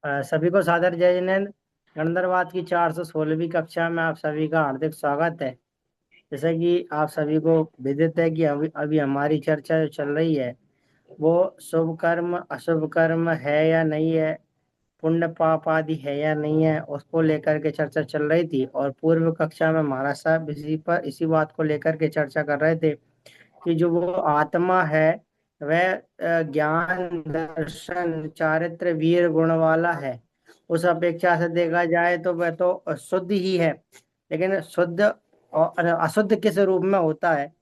सभी को सादर जय जिनेन्द्र। गणितवाद की 416वीं कक्षा में आप सभी का हार्दिक स्वागत है। जैसा कि आप सभी को विदित है कि अभी अभी हमारी चर्चा जो चल रही है वो शुभ कर्म अशुभ कर्म है या नहीं है, पुण्य पाप आदि है या नहीं है, उसको लेकर के चर्चा चल रही थी। और पूर्व कक्षा में महाराज साहब इसी बात को लेकर के चर्चा कर रहे थे कि जो वो आत्मा है वह ज्ञान दर्शन चारित्र वीर गुण वाला है। उस अपेक्षा से देखा जाए तो वह तो शुद्ध ही है, लेकिन शुद्ध और अशुद्ध किस रूप में होता है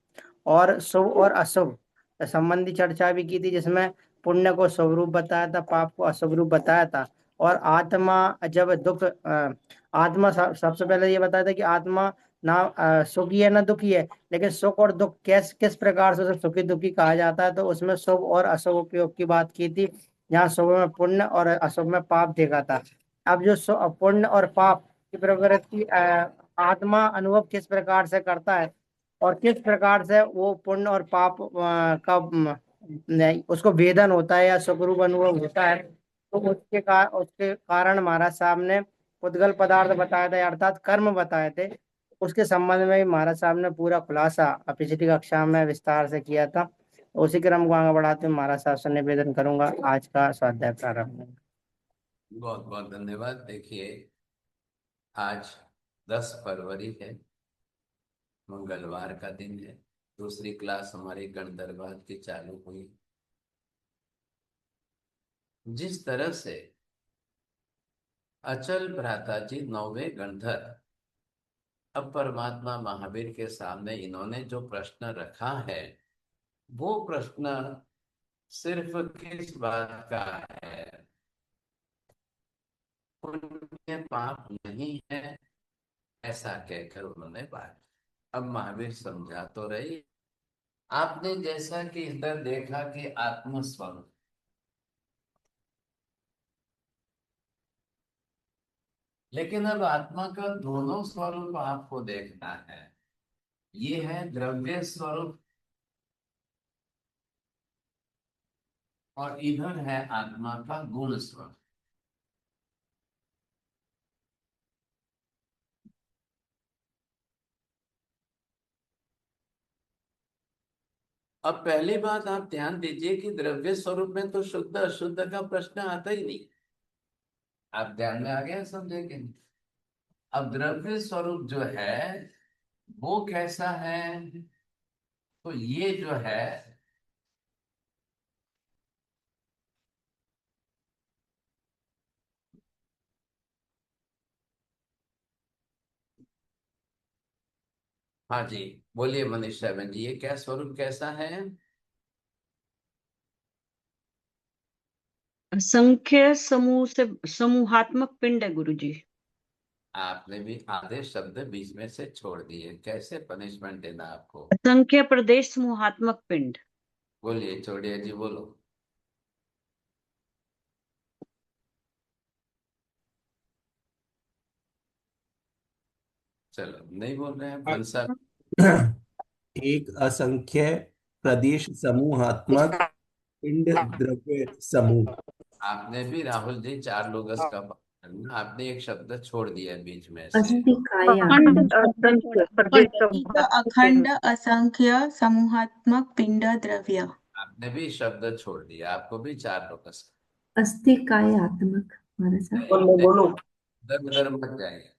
और शुभ और अशुभ संबंधी चर्चा भी की थी, जिसमें पुण्य को शुभ रूप बताया था, पाप को अशुभ रूप बताया था। और आत्मा जब आत्मा सबसे पहले ये बताया था कि आत्मा ना सुखी है ना दुखी है, लेकिन सुख और दुख किस प्रकार से उसे सुखी दुखी कहा जाता है, तो उसमें शुभ और अशुभ उपयोग की बात की थी, जहाँ शुभ में पुण्य और अशुभ में पाप देखा था। अब जो पुण्य और पाप की प्रवृत्ति आत्मा अनुभव किस प्रकार से करता है और किस प्रकार से वो पुण्य और पाप का उसको वेदन होता है या सुखरूप अनुभव होता है, तो उसके कारण महाराज साहब ने उद्गल पदार्थ बताए थे, अर्थात कर्म बताए थे। उसके संबंध में भी महाराज साहब ने पूरा खुलासा पिछली कक्षा में विस्तार से किया था। उसी क्रम को आगे बढ़ाते हुए महाराज साहब से निवेदन करूंगा आज का स्वाध्याय प्रारंभ। बहुत बहुत धन्यवाद। देखिए, आज 10 फरवरी है, मंगलवार का दिन है। दूसरी क्लास हमारी गणितवाद की चालू हुई। जिस तरह से अचल भ्राता जी 9वें गणधर अब परमात्मा महावीर के सामने इन्होंने जो प्रश्न रखा है, वो प्रश्न सिर्फ किस बात का है? पुण्य पाप नहीं है, ऐसा कहकर उन्होंने बात। अब महावीर समझा तो रही। आपने जैसा कि इधर देखा कि आत्मस्वरूप, लेकिन अब आत्मा का दोनों स्वरूप आपको देखना है। ये है द्रव्य स्वरूप और इधर है आत्मा का गुण स्वरूप। अब पहली बात आप ध्यान दीजिए कि द्रव्य स्वरूप में तो शुद्ध अशुद्ध का प्रश्न आता ही नहीं। आप ध्यान में आ गया, समझेंगे। अब द्रव्य स्वरूप जो है वो कैसा है? तो ये जो है, हाँ जी, बोलिए मनीषा बहन जी, ये क्या स्वरूप कैसा है? संख्य समूह से समूहात्मक पिंड है गुरुजी। आपने भी आधे शब्द बीच में से छोड़ दिए, कैसे पनिशमेंट देना आपको? संख्य प्रदेश समूहात्मक पिंड। बोलिए चौड़िया जी, बोलो। चलो, नहीं बोल रहे हैं फंसा। एक असंख्य प्रदेश समूहात्मक पिंड द्रव्य समूह। आपने भी राहुल जी 4 लोगस का पालन करना। आपने एक शब्द छोड़ दिया बीच में से। अखंड असंख्य प्रदेश एक समूहात्मक अखंड पिंड। असंख्य समूहात्मक पिंड द्रव्य। आपने भी शब्द छोड़ दिया, आपको भी 4 लोकस। अस्थि कायात्मक महाराज साहब। मैं बोलूं? उधर उधर मत जाइए,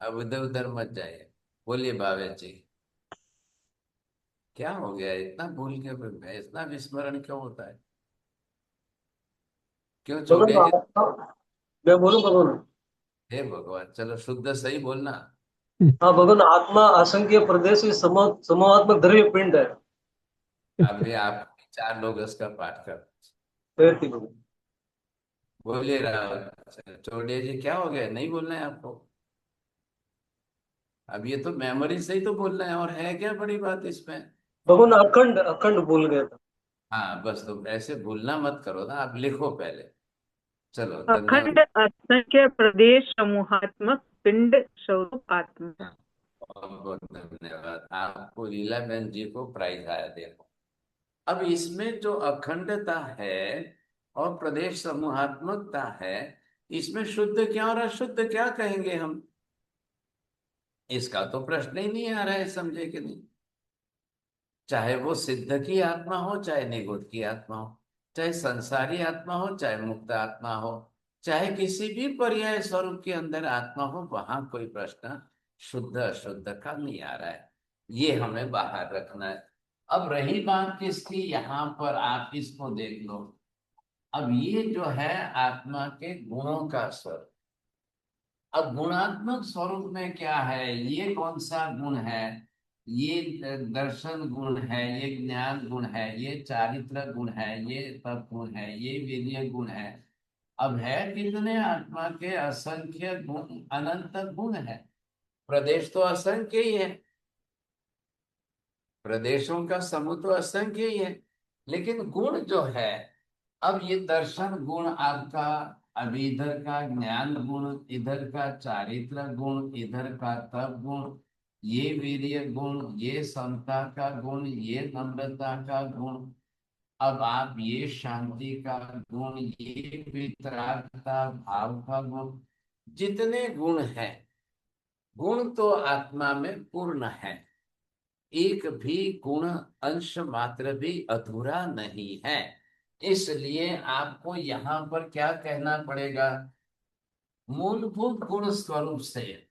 अब इधर उधर मत जाइए। बोलिए भावे जी, क्या हो गया? इतना भूल के इतना विस्मरण क्यों होता है? क्यों चौड़िया जी? मैं बोलूं भगवान? हे भगवान, चलो शुद्ध सही बोलना। हाँ भगवान, आत्मा असंख्य प्रदेश समूहात्मक द्रव्य पिंड है। अभी आप 4 लोगस का पाठ कर। फिर ठीक होगा। बोलिए राहुल। चौड़िया जी, क्या हो गया? नहीं बोलना है आपको? अब ये तो मेमोरी से ही तो बोलना है, और है क्या बड़ी बात इसमें? भगवान अखंड अखंड भूल गया था। हाँ बस, तो ऐसे भूलना मत करो ना, आप लिखो पहले। चलो, अखंड धन्यवाद। असंख्य प्रदेश समूहात्मक पिंड स्वरूप आत्मा। बहुत बहुत धन्यवाद। आपको लीला बहन जी को प्राइज आया, देखो। अब इसमें जो अखंडता है और प्रदेश समूहात्मकता है, इसमें शुद्ध क्या और अशुद्ध क्या कहेंगे हम? इसका तो प्रश्न ही नहीं आ रहा है, समझे कि नहीं? चाहे वो सिद्ध की आत्मा हो, चाहे निगुण की आत्मा हो, चाहे संसारी आत्मा हो, चाहे मुक्त आत्मा हो, चाहे किसी भी पर्याय स्वरूप के अंदर आत्मा हो, वहां कोई प्रश्न शुद्ध अशुद्ध का नहीं आ रहा है। ये हमें बाहर रखना है। अब रही बात किसकी, यहाँ पर आप इसको देख लो। अब ये जो है आत्मा के गुणों का स्वरूप। अब गुणात्मक स्वरूप में क्या है, ये कौन सा गुण है? ये दर्शन गुण है, ये ज्ञान गुण है, ये चारित्र गुण है, ये तप गुण है, ये वीर्य गुण है। अब है कितने आत्मा के? असंख्य गुण, अनंत गुण है। प्रदेश तो असंख्य ही है, प्रदेशों का समूह तो असंख्य ही है, लेकिन गुण जो है, अब ये दर्शन गुण आपका, अब इधर का ज्ञान गुण, इधर का चारित्र गुण, इधर का तप गुण, ये वीर्य गुण, ये समता का गुण, ये नम्रता का गुण, अब आप ये शांति का गुण, ये वितरागता भाव का गुण, जितने गुण हैं, गुण तो आत्मा में पूर्ण है। एक भी गुण अंश मात्र भी अधूरा नहीं है। इसलिए आपको यहाँ पर क्या कहना पड़ेगा? मूलभूत गुण स्वरूप से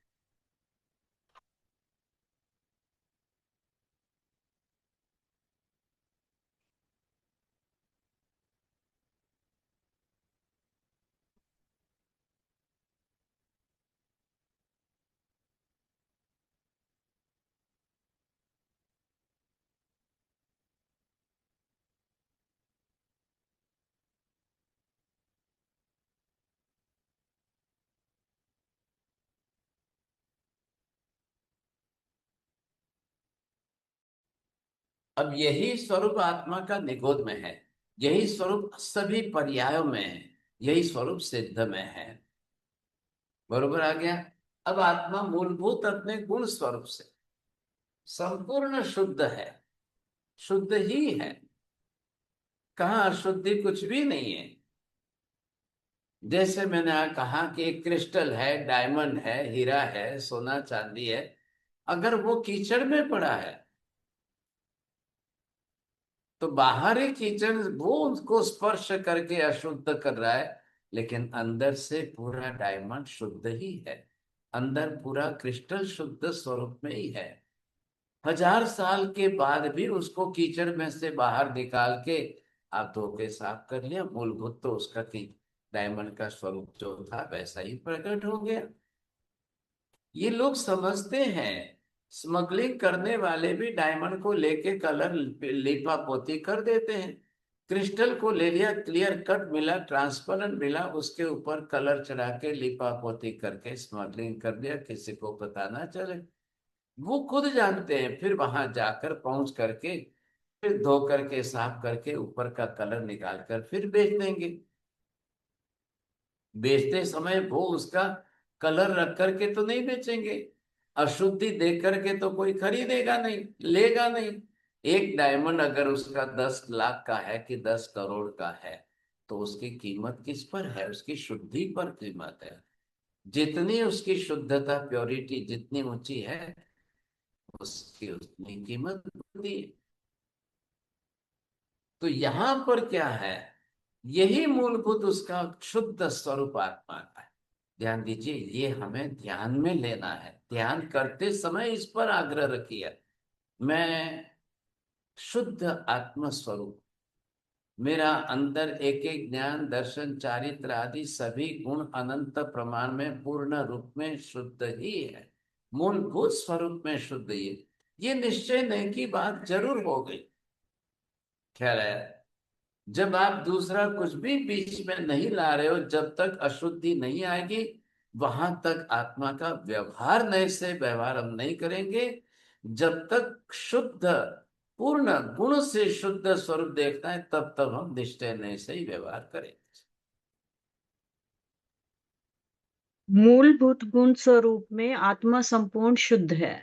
अब यही स्वरूप आत्मा का निगोद में है, यही स्वरूप सभी पर्यायों में है, यही स्वरूप सिद्ध में है। बरोबर आ गया? अब आत्मा मूलभूत अपने गुण स्वरूप से संपूर्ण शुद्ध है, शुद्ध ही है, कहाँ अशुद्धि कुछ भी नहीं है। जैसे मैंने कहा कि एक क्रिस्टल है, डायमंड है, हीरा है, सोना चांदी है, अगर वो कीचड़ में पड़ा है तो बाहरी कीचड़ वो उसको स्पर्श करके अशुद्ध कर रहा है, लेकिन अंदर से पूरा डायमंड शुद्ध ही है, अंदर पूरा क्रिस्टल शुद्ध स्वरूप में ही है। 1000 साल के बाद भी उसको कीचड़ में से बाहर निकाल के आप धो के साफ कर लिया, मूलभूत तो उसका की डायमंड का स्वरूप जो था वैसा ही प्रकट हो गया। ये लोग समझते हैं, स्मगलिंग करने वाले भी डायमंड को लेके कलर लिपा पोती कर देते हैं। क्रिस्टल को ले लिया, क्लियर कट मिला, ट्रांसपेरेंट मिला, उसके ऊपर कलर चढ़ा के लिपा पोती करके स्मगलिंग कर दिया, किसी को पता ना चले। वो खुद जानते हैं, फिर वहां जाकर पहुंच करके फिर धो करके साफ करके ऊपर का कलर निकाल कर फिर बेच देंगे। बेचते समय वो उसका कलर रख करके तो नहीं बेचेंगे, अशुद्धि देख करके तो कोई खरीदेगा नहीं, लेगा नहीं। एक डायमंड अगर उसका 10 लाख का है कि 10 करोड़ का है, तो उसकी कीमत किस पर है? उसकी शुद्धि पर कीमत है। जितनी उसकी शुद्धता, प्योरिटी जितनी ऊंची है, उसकी उतनी कीमत होती है। तो यहां पर क्या है, यही मूलभूत उसका शुद्ध स्वरूप आत्मा का है। ध्यान दीजिए, ये हमें ध्यान में लेना है, ध्यान करते समय इस पर आग्रह रखिए। मैं शुद्ध आत्म स्वरूप, मेरा अंदर एक एक ज्ञान, दर्शन, चारित्र आदि सभी गुण अनंत प्रमाण में पूर्ण रूप में शुद्ध ही है, मूलभूत स्वरूप में शुद्ध ही है। ये निश्चय नहीं की बात जरूर हो गई। खैर है, जब आप दूसरा कुछ भी बीच में नहीं ला रहे हो, जब तक अशुद्धि नहीं आएगी वहां तक आत्मा का व्यवहार नए से व्यवहार हम नहीं करेंगे। जब तक शुद्ध पूर्ण गुण से शुद्ध स्वरूप देखना है, तब तक हम निश्चय नए से ही व्यवहार करेंगे। मूलभूत गुण स्वरूप में आत्मा संपूर्ण शुद्ध है।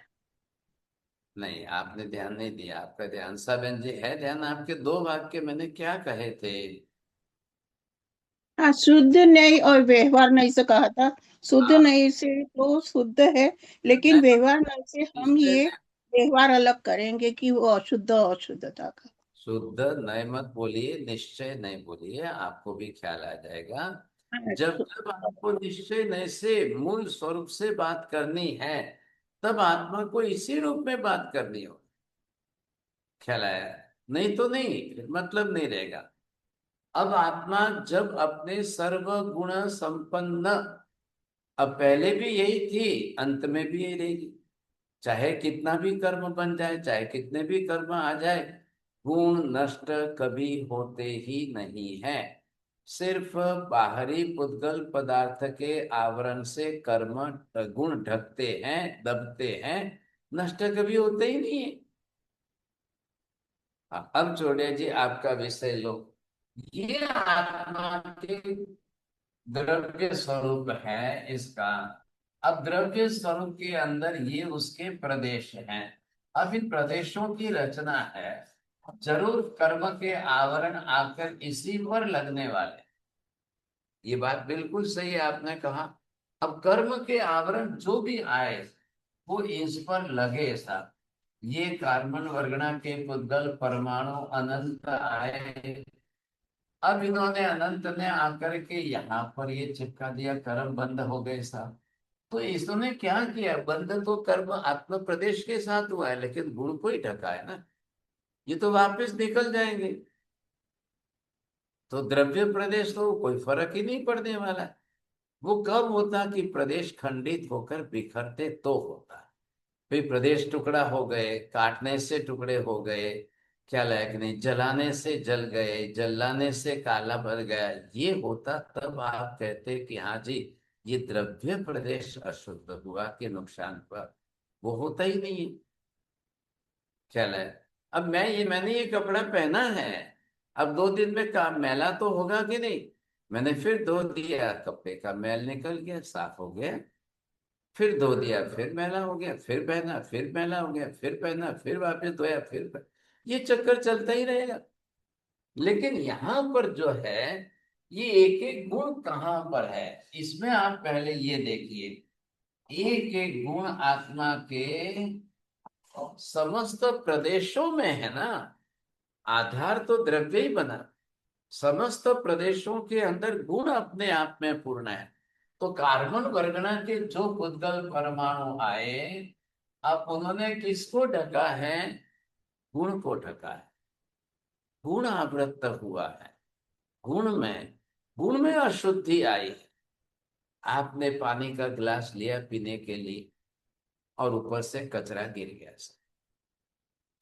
नहीं, आपने ध्यान नहीं दिया, आपका ध्यान सब जी है ध्यान। आपके 2 वाक्य मैंने क्या कहे थे? हाँ, शुद्ध नहीं और व्यवहार नहीं से कहा था। शुद्ध हाँ, नहीं से तो शुद्ध है, लेकिन नहीं, व्यवहार नहीं से हम निश्चय ये नहीं, व्यवहार अलग करेंगे कि वो अशुद्ध अशुद्धता का। शुद्ध नहीं मत बोलिए, निश्चय नहीं बोलिए, आपको भी ख्याल आ जाएगा। हाँ, जब जब आपको निश्चय नहीं से मूल स्वरूप से बात करनी है, तब आत्मा को इसी रूप में बात करनी हो। ख्याल आया? नहीं तो नहीं, फिर मतलब नहीं रहेगा। अब आत्मा जब अपने सर्व गुण संपन्न, अब पहले भी यही थी, अंत में भी यही रहेगी। चाहे कितना भी कर्म बन जाए, चाहे कितने भी कर्म आ जाए, गुण नष्ट कभी होते ही नहीं है। सिर्फ बाहरी पुद्गल पदार्थ के आवरण से कर्म गुण ढकते हैं, दबते हैं, नष्ट कभी होते ही नहीं है। हाँ, अब जोड़िए जी आपका विषय लो। ये आत्मा के द्रव्य स्वरूप है इसका। अब द्रव्य स्वरूप के अंदर ये उसके प्रदेश हैं। अब इन प्रदेशों की रचना है, जरूर कर्म के आवरण आकर इसी पर लगने वाले। ये बात बिल्कुल सही है, आपने कहा। अब कर्म के आवरण जो भी आए, वो इस पर लगे साहब। ये कार्बन वर्गना के पुद्गल परमाणु अनंत आए, अब इन्होंने अनंत ने आकर के यहाँ पर ये चिपका दिया, कर्म बंद हो गए साहब। तो इसने क्या किया, बंध तो कर्म आत्म प्रदेश के साथ हुआ है, लेकिन गुण को ही ढका है ना। ये तो वापस निकल जाएंगे, तो द्रव्य प्रदेश तो कोई फर्क ही नहीं पड़ने वाला है। वो कब होता कि प्रदेश खंडित होकर बिखरते तो होता है। फिर प्रदेश टुकड़ा हो गए, काटने से टुकड़े हो गए, क्या लायक नहीं, जलाने से जल गए, जलाने से काला पड़ गया, ये होता तब आप कहते कि हाँ जी, ये द्रव्य प्रदेश अशुद्ध हुआ कि नुकसान हुआ। वो होता ही नहीं है। क्या है, अब मैंने ये कपड़ा पहना है, अब 2 दिन में काम मैला तो होगा कि नहीं। मैंने फिर धो दिया, कपड़े का मैल निकल गया, साफ हो गया। फिर धो दिया, फिर मैला हो गया, फिर पहना, फिर मैला हो गया, फिर पहना, फिर वापस धोया, फिर ये चक्कर चलता ही रहेगा। लेकिन यहाँ पर जो है, ये एक एक गुण कहाँ पर है, इसमें आप पहले ये देखिए। एक एक गुण आत्मा के समस्त प्रदेशों में है ना। आधार तो द्रव्य ही बना, समस्त प्रदेशों के अंदर गुण अपने आप में पूर्ण है। तो कार्बन वर्गना के जो उद्गल परमाणु आए, अब उन्होंने किसको ढका है, गुण को ढका है। गुण आवृत हुआ है, गुण में अशुद्धि आई है। आपने पानी का गिलास लिया पीने के लिए, और ऊपर से कचरा गिर गया,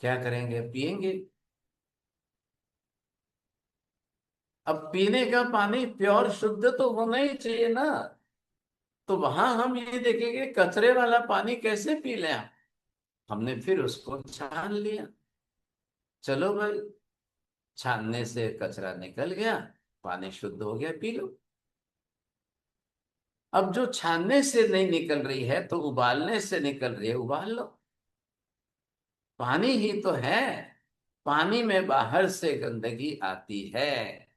क्या करेंगे, पिएंगे। अब पीने का पानी प्योर शुद्ध तो होना ही चाहिए ना। तो वहां हम ये देखेंगे कचरे वाला पानी कैसे पी लें हम। हमने फिर उसको छान लिया, चलो भाई, छानने से कचरा निकल गया, पानी शुद्ध हो गया, पी लो। अब जो छानने से नहीं निकल रही है, तो उबालने से निकल रही है, उबाल लो। पानी ही तो है, पानी में बाहर से गंदगी आती है,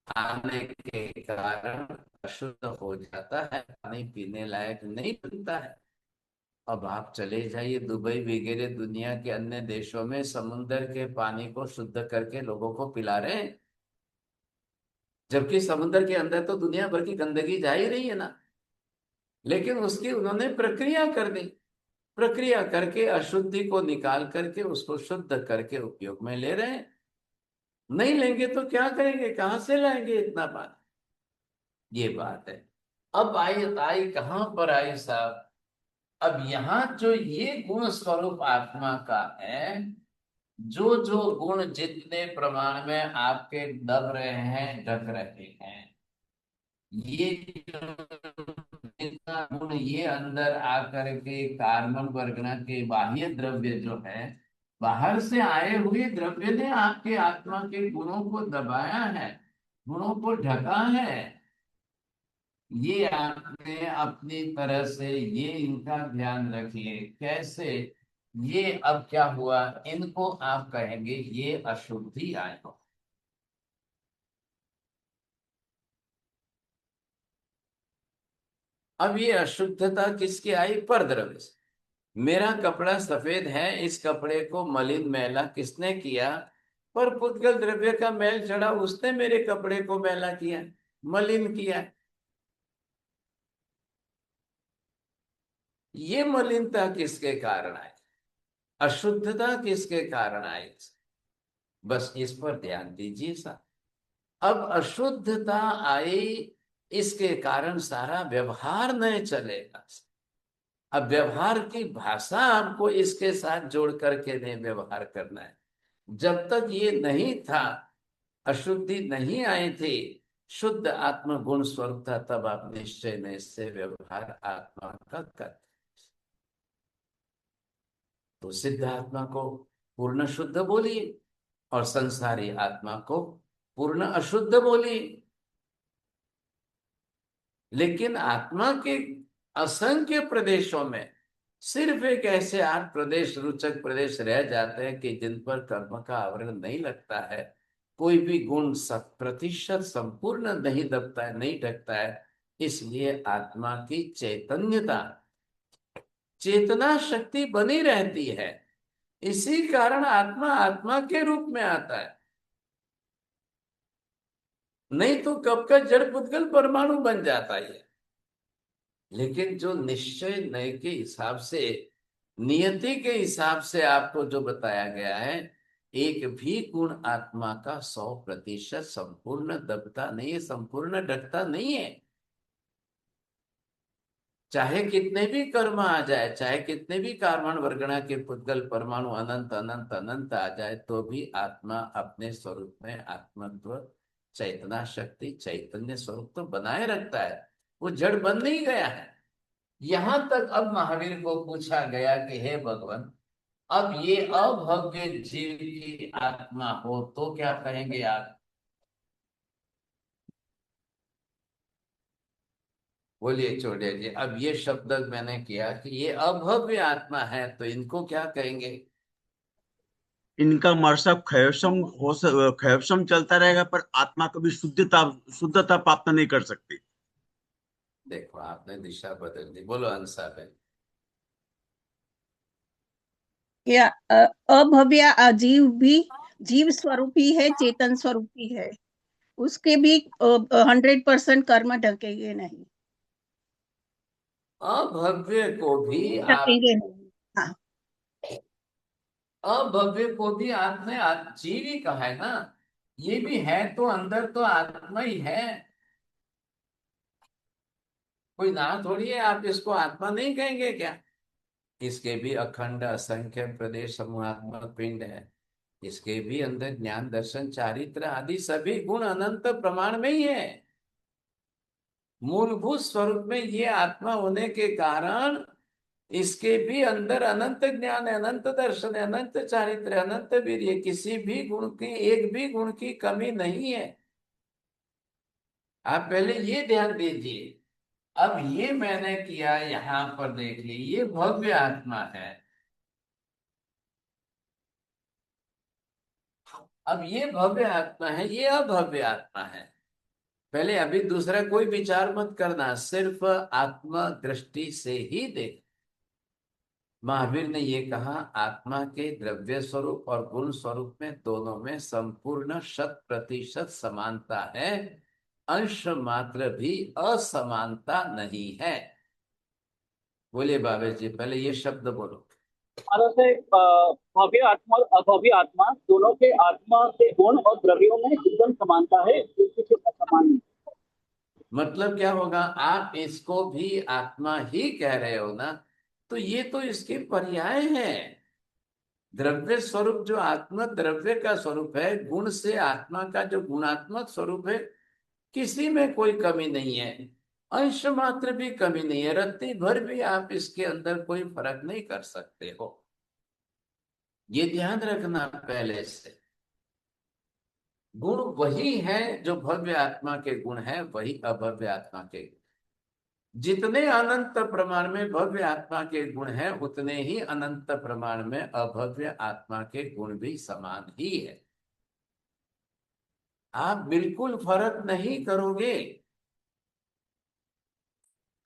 आने के कारण अशुद्ध हो जाता है, पानी पीने लायक नहीं बनता है। अब आप चले जाइए दुबई वगैरह दुनिया के अन्य देशों में, समुद्र के पानी को शुद्ध करके लोगों को पिला रहे हैं, जबकि समुद्र के अंदर तो दुनिया भर की गंदगी जा ही रही है ना। लेकिन उसकी उन्होंने प्रक्रिया कर दी, प्रक्रिया करके अशुद्धि को निकाल करके उसको शुद्ध करके उपयोग में ले रहे हैं। नहीं लेंगे तो क्या करेंगे, कहां से लाएंगे इतना पानी, ये बात है। अब आई आई कहां पर आई साहब, अब यहाँ जो ये गुण स्वरूप आत्मा का है, जो जो गुण जितने प्रमाण में आपके दब रहे हैं, ढक रहे हैं, ये जो जितना गुण ये अंदर आकर के कार्बन वर्गना के बाह्य द्रव्य जो है, बाहर से आए हुए द्रव्य ने आपके आत्मा के गुणों को दबाया है, गुणों को ढका है। ये आपने अपनी तरह से ये इनका ध्यान रखिए कैसे। ये अब क्या हुआ, इनको आप कहेंगे, ये अशुद्धि आए। अब ये अशुद्धता किसकी आई? पर द्रव्य से। मेरा कपड़ा सफेद है, इस कपड़े को मलिन मैला किसने किया? पर पुद्गल द्रव्य का मैल चढ़ा, उसने मेरे कपड़े को मैला किया, मलिन किया। ये मलिनता किसके कारण आई? अशुद्धता किसके कारण आई? बस इस पर ध्यान दीजिए साहब। अब अशुद्धता आई, इसके कारण सारा व्यवहार नहीं चलेगा। अब व्यवहार की भाषा आपको इसके साथ जोड़ करके नहीं व्यवहार करना है। जब तक ये नहीं था, अशुद्धि नहीं आई थी, शुद्ध आत्म गुण स्वरूप था, तब आप निश्चय में इससे व्यवहार आत्मा का करते। तो सिद्ध आत्मा को पूर्ण शुद्ध बोलिए और संसारी आत्मा को पूर्ण अशुद्ध बोलिए। लेकिन आत्मा के असंख्य प्रदेशों में सिर्फ एक ऐसे 8 प्रदेश, रुचक प्रदेश रह जाते हैं कि जिन पर कर्म का आवरण नहीं लगता है, कोई भी गुण 100% संपूर्ण नहीं दबता है, नहीं ढकता है। इसलिए आत्मा की चैतन्यता, चेतना शक्ति बनी रहती है। इसी कारण आत्मा आत्मा के रूप में आता है, नहीं तो कब का जड़ पुद्गल परमाणु बन जाता है। लेकिन जो निश्चय नय के हिसाब से, नियति के हिसाब से आपको जो बताया गया है, एक भी गुण आत्मा का 100% संपूर्ण दबता नहीं है, संपूर्ण ढकता नहीं है। चाहे कितने भी कर्म आ जाए, चाहे कितने भी कार्बन वर्गणा के पुद्गल परमाणु अनंत अनंत अनंत आ जाए, तो भी आत्मा अपने स्वरूप में आत्मत्व, चैतना शक्ति, चैतन्य स्वरूप तो बनाए रखता है। वो जड़ बन नहीं गया है। यहां तक अब महावीर को पूछा गया कि हे भगवान, अब ये अभव्य जीव की आत्मा हो तो क्या कहेंगे आप? बोलिए चौड़े जी। अब ये शब्द मैंने किया कि ये अभव्य आत्मा है, तो इनको क्या कहेंगे? इनका मरसब क्षयवशम चलता रहेगा, पर आत्मा कभी शुद्धता प्राप्त नहीं कर सकती। देखो आपने दिशा बदल दी। बोलो अंसा बहन। या अभव्य अजीव भी जीव स्वरूपी है, चेतन स्वरूपी है, उसके भी 100% कर्म ढकेंगे नहीं, अभव्य को भी आप, ढकेंगे नहीं। हाँ, अभव्य को भी आपने जीव ही कहा है ना। ये भी है तो अंदर तो आत्मा ही है, कोई ना थोड़ी है। आप इसको आत्मा नहीं कहेंगे क्या? इसके भी अखंड असंख्य प्रदेश समूहात्मक पिंड है। इसके भी अंदर ज्ञान दर्शन चारित्र आदि सभी गुण अनंत प्रमाण में ही है। मूलभूत स्वरूप में ये आत्मा होने के कारण इसके भी अंदर अनंत ज्ञान है, अनंत दर्शन है, अनंत चारित्र, अनंत वीर्य, किसी भी गुण की, एक भी गुण की कमी नहीं है। आप पहले ये ध्यान दीजिए। अब ये मैंने किया, यहां पर देख ली, ये भव्य आत्मा है। अब ये भव्य आत्मा है, ये अभव्य आत्मा है। पहले अभी दूसरा कोई विचार मत करना, सिर्फ आत्मा दृष्टि से ही देख। महावीर ने ये कहा, आत्मा के द्रव्य स्वरूप और गुण स्वरूप में दोनों में संपूर्ण 100% समानता है, अंश मात्र भी असमानता नहीं है। बोलिए बाबे जी, पहले ये शब्द बोलो। हमारा से भव्य आत्मा और अभव्य आत्मा दोनों के आत्मा के गुण और द्रव्यों में एकदम समानता है, कुछ असमान नहीं। मतलब क्या होगा? आप इसको भी आत्मा ही कह रहे हो ना, तो ये तो इसके पर्याय है। द्रव्य स्वरूप जो आत्मा द्रव्य का स्वरूप है, गुण से आत्मा का जो गुणात्मक स्वरूप है, किसी में कोई कमी नहीं है, अंश मात्र भी कमी नहीं है, रत्ती भर भी आप इसके अंदर कोई फर्क नहीं कर सकते हो। ये ध्यान रखना पहले से। गुण वही है जो भव्य आत्मा के गुण है, वही अभव्य आत्मा के गुण। जितने अनंत प्रमाण में भव्य आत्मा के गुण हैं, उतने ही अनंत प्रमाण में अभव्य आत्मा के गुण भी समान ही है। आप बिल्कुल फर्क नहीं करोगे।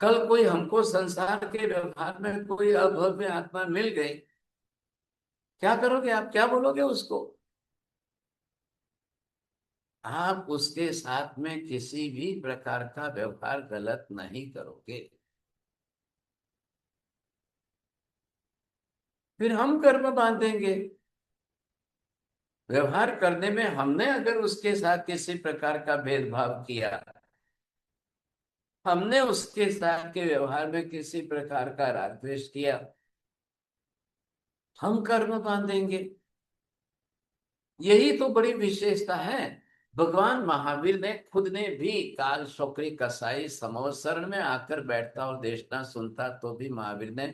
कल कोई हमको संसार के व्यवहार में कोई अभव्य आत्मा मिल गई, क्या करोगे आप? क्या बोलोगे उसको? आप उसके साथ में किसी भी प्रकार का व्यवहार गलत नहीं करोगे। फिर हम कर्म बांधेंगे। व्यवहार करने में हमने अगर उसके साथ किसी प्रकार का भेदभाव किया, हमने उसके साथ के व्यवहार में किसी प्रकार का राग द्वेष किया, हम कर्म बांधेंगे। यही तो बड़ी विशेषता है। भगवान महावीर ने खुद ने भी काल शोकरी कसाई समवसरण में आकर बैठता और देशना सुनता, तो भी महावीर ने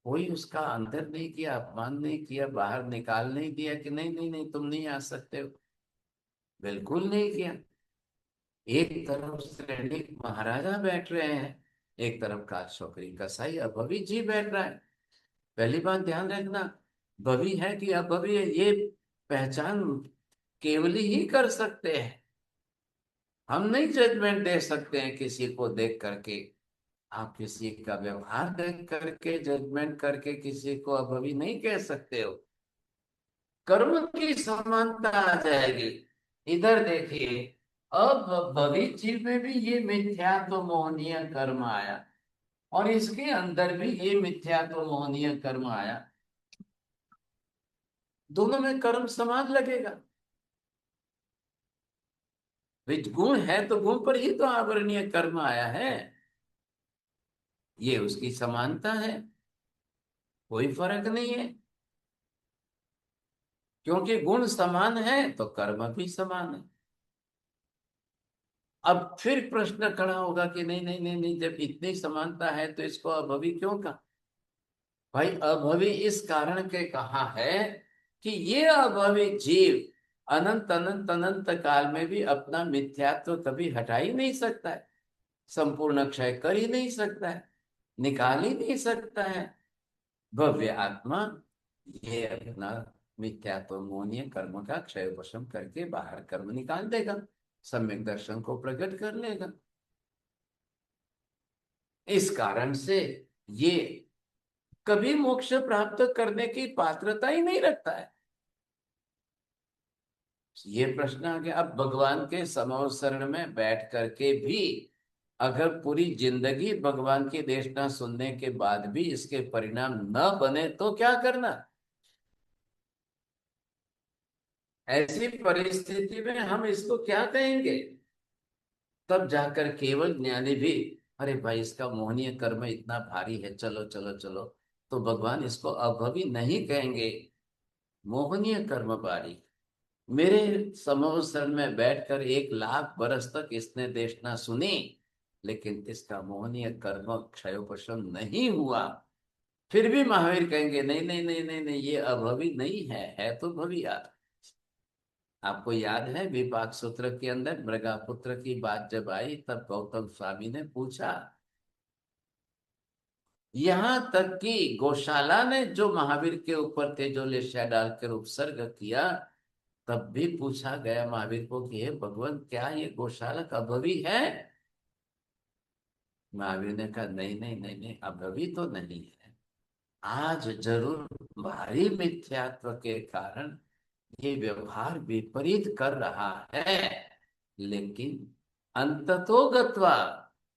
कोई उसका अंतर नहीं किया, अपमान नहीं किया, बाहर निकाल नहीं दिया कि नहीं नहीं नहीं तुम नहीं आ सकते हो। बिल्कुल नहीं किया। एक तरफ श्रेणी महाराजा बैठ रहे हैं, एक तरफ काल शोकरी कसाई अभवी जी बैठ रहा है। पहली बात ध्यान रखना, भवी है कि अभवी है, ये पहचान केवल ही कर सकते हैं। हम नहीं जजमेंट दे सकते हैं किसी को देख करके। आप किसी का व्यवहार देख करके जजमेंट करके किसी को अभवी नहीं कह सकते हो। कर्म की समानता आ जाएगी। इधर देखिए, अब भवी जीव में भी ये मिथ्या तो मोहनीय कर्म आया और इसके अंदर भी ये मिथ्या तो मोहनीय कर्म आया। दोनों में कर्म समान लगेगा। गुण है तो गुण पर ही तो आवरणीय कर्म आया है। ये उसकी समानता है, कोई फर्क नहीं है। क्योंकि गुण समान है तो कर्म भी समान है। अब फिर प्रश्न खड़ा होगा कि नहीं नहीं नहीं नहीं, जब इतनी समानता है तो इसको अभवी क्यों कहा? भाई अभवी इस कारण के कहा है कि ये अभवी जीव अनंत अनंत अनंत काल में भी अपना मिथ्यात्व कभी हटा ही नहीं सकता है, संपूर्ण क्षय कर ही नहीं सकता है, निकाल ही नहीं सकता है। भव्य आत्मा ये अपना मिथ्यात्व मोहनीय कर्म का क्षय उपशम करके बाहर कर्म निकाल देगा, सम्यक दर्शन को प्रकट कर लेगा। इस कारण से ये कभी मोक्ष प्राप्त करने की पात्रता ही नहीं रखता है। ये प्रश्न आ गया। अब भगवान के समवसरण में बैठ करके भी अगर पूरी जिंदगी भगवान की देशना सुनने के बाद भी इसके परिणाम न बने तो क्या करना? ऐसी परिस्थिति में हम इसको क्या कहेंगे? तब जाकर केवल ज्ञानी भी, अरे भाई इसका मोहनीय कर्म इतना भारी है, चलो चलो चलो, तो भगवान इसको अभवी नहीं कहेंगे, मोहनीय कर्म भारी। मेरे समवसरण में बैठकर 1,00,000 बरस तक इसने देशना सुनी, लेकिन इसका मोहनीय कर्म क्षयोपशम नहीं हुआ, फिर भी महावीर कहेंगे नहीं नहीं नहीं नहीं नहीं, ये अभवी नहीं है तो भविया। आपको याद है विपाक सूत्र के अंदर मृगापुत्र की बात जब आई, तब गौतम स्वामी ने पूछा, यहां तक कि गौशाला ने जो महावीर के ऊपर तेजोलेशा डालकर उपसर्ग किया, तब भी पूछा गया महावीर को कि हे भगवान, क्या ये गौशाला अभवी है? महावीर ने कहा नहीं नहीं नहीं नहीं, अभवी तो नहीं है। आज जरूर भारी मिथ्यात्व के कारण ये व्यवहार विपरीत कर रहा है, लेकिन अंततो गत्वा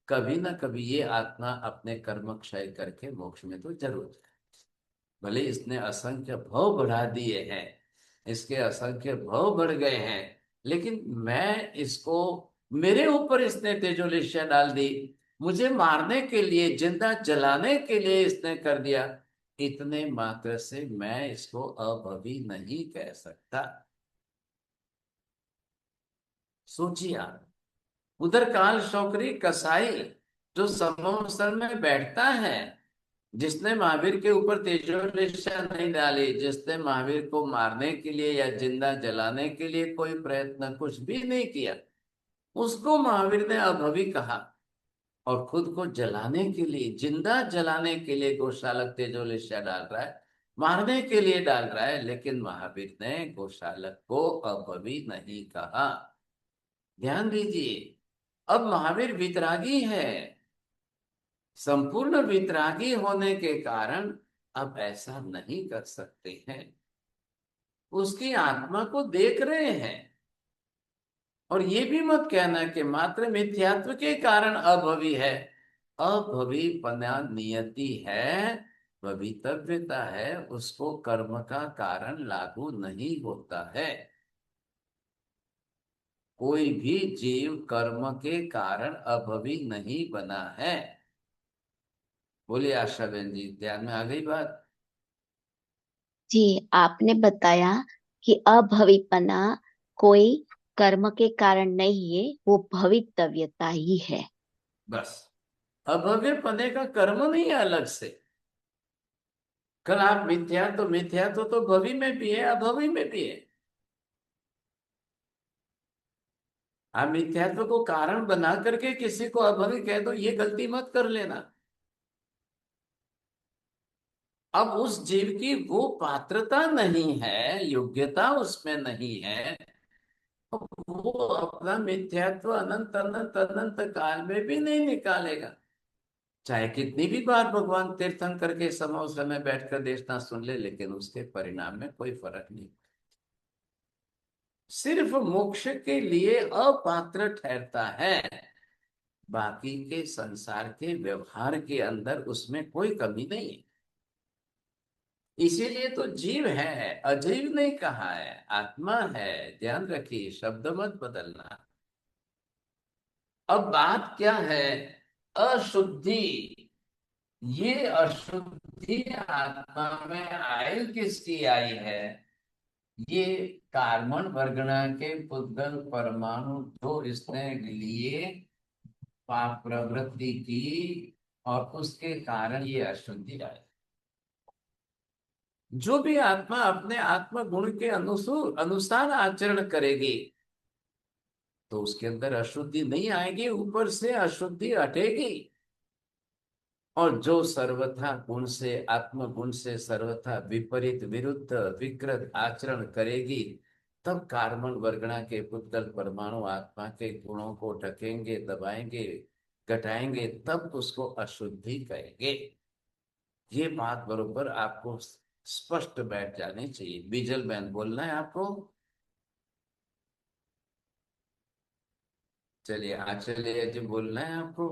कभी ना कभी ये आत्मा अपने कर्म क्षय करके मोक्ष में तो जरूर जाए। भले इसने असंख्य भव बढ़ा दिए हैं, इसके असंख्य भव बढ़ गए हैं, लेकिन मैं इसको, मेरे ऊपर इसने तेजोलिशिया डाल दी, मुझे मारने के लिए, जिंदा जलाने के लिए इसने कर दिया, इतने मात्र से मैं इसको अभवी नहीं कह सकता। सोचिए आप, उधर काल शौकरी कसाई जो समवसर में बैठता है, जिसने महावीर के ऊपर तेजोलिशा नहीं डाली, जिसने महावीर को मारने के लिए या जिंदा जलाने के लिए कोई प्रयत्न कुछ भी नहीं किया, उसको महावीर ने अभवी कहा, और खुद को जलाने के लिए, जिंदा जलाने के लिए गौशालक तेजोलिशा डाल रहा है, मारने के लिए डाल रहा है, लेकिन महावीर ने गौशालक को अभवी नहीं कहा। ध्यान दीजिए, अब महावीर वितरागी है, संपूर्ण वितरागी होने के कारण अब ऐसा नहीं कर सकते हैं। उसकी आत्मा को देख रहे हैं। और ये भी मत कहना कि मात्र मिथ्यात्व के कारण अभवी है। अभवीपना नियति है, भवितव्यता है, उसको कर्म का कारण लागू नहीं होता है। कोई भी जीव कर्म के कारण अभवी नहीं बना है। बोलिए आशा बहन जी, ध्यान में आ गई बात? जी, आपने बताया कि अभविपना कोई कर्म के कारण नहीं है, वो भवितव्यता ही है। बस, अभव्यपने का कर्म नहीं है अलग से। कल आप मिथ्या तो भवि में भी है, अभवि में भी है। आप मिथ्यात्व को कारण बना करके किसी को अभवी कह दो, ये गलती मत कर लेना। अब उस जीव की वो पात्रता नहीं है, योग्यता उसमें नहीं है, वो अपना मिथ्यात्व अनंत अनंत अनंत काल में भी नहीं निकालेगा। चाहे कितनी भी बार भगवान तीर्थंकर के समय बैठकर देखना सुन ले, लेकिन उसके परिणाम में कोई फर्क नहीं। सिर्फ मोक्ष के लिए अपात्र ठहरता है, बाकी के संसार के व्यवहार के अंदर उसमें कोई कमी नहीं है। इसीलिए तो जीव है, अजीव नहीं कहा है, आत्मा है। ध्यान रखिए, शब्द मत बदलना। अब बात क्या है? अशुद्धि। ये अशुद्धि आत्मा में आई किसकी आई है? ये कार्बन वर्गणा के पुद्गल परमाणु जो इसने लिए, पाप प्रवृत्ति की, और उसके कारण ये अशुद्धि आई। जो भी आत्मा अपने आत्म गुण के अनुसार आचरण करेगी तो उसके अंदर अशुद्धि नहीं आएगी, ऊपर से अशुद्धि हटेगी। और जो सर्वथा गुण से, आत्म गुण से सर्वथा विपरीत, विरुद्ध, विकृत आचरण करेगी, तब कार्बन वर्गणा के पुद्गल परमाणु आत्मा के गुणों को ढकेंगे, दबाएंगे, घटाएंगे, तब उसको अशुद्धि कहेंगे। ये बात बरोबर आपको स्पष्ट बैठ जानी चाहिए। बीजल बहन, बोलना है आपको? चलिए आचर्य जी, बोलना है आपको?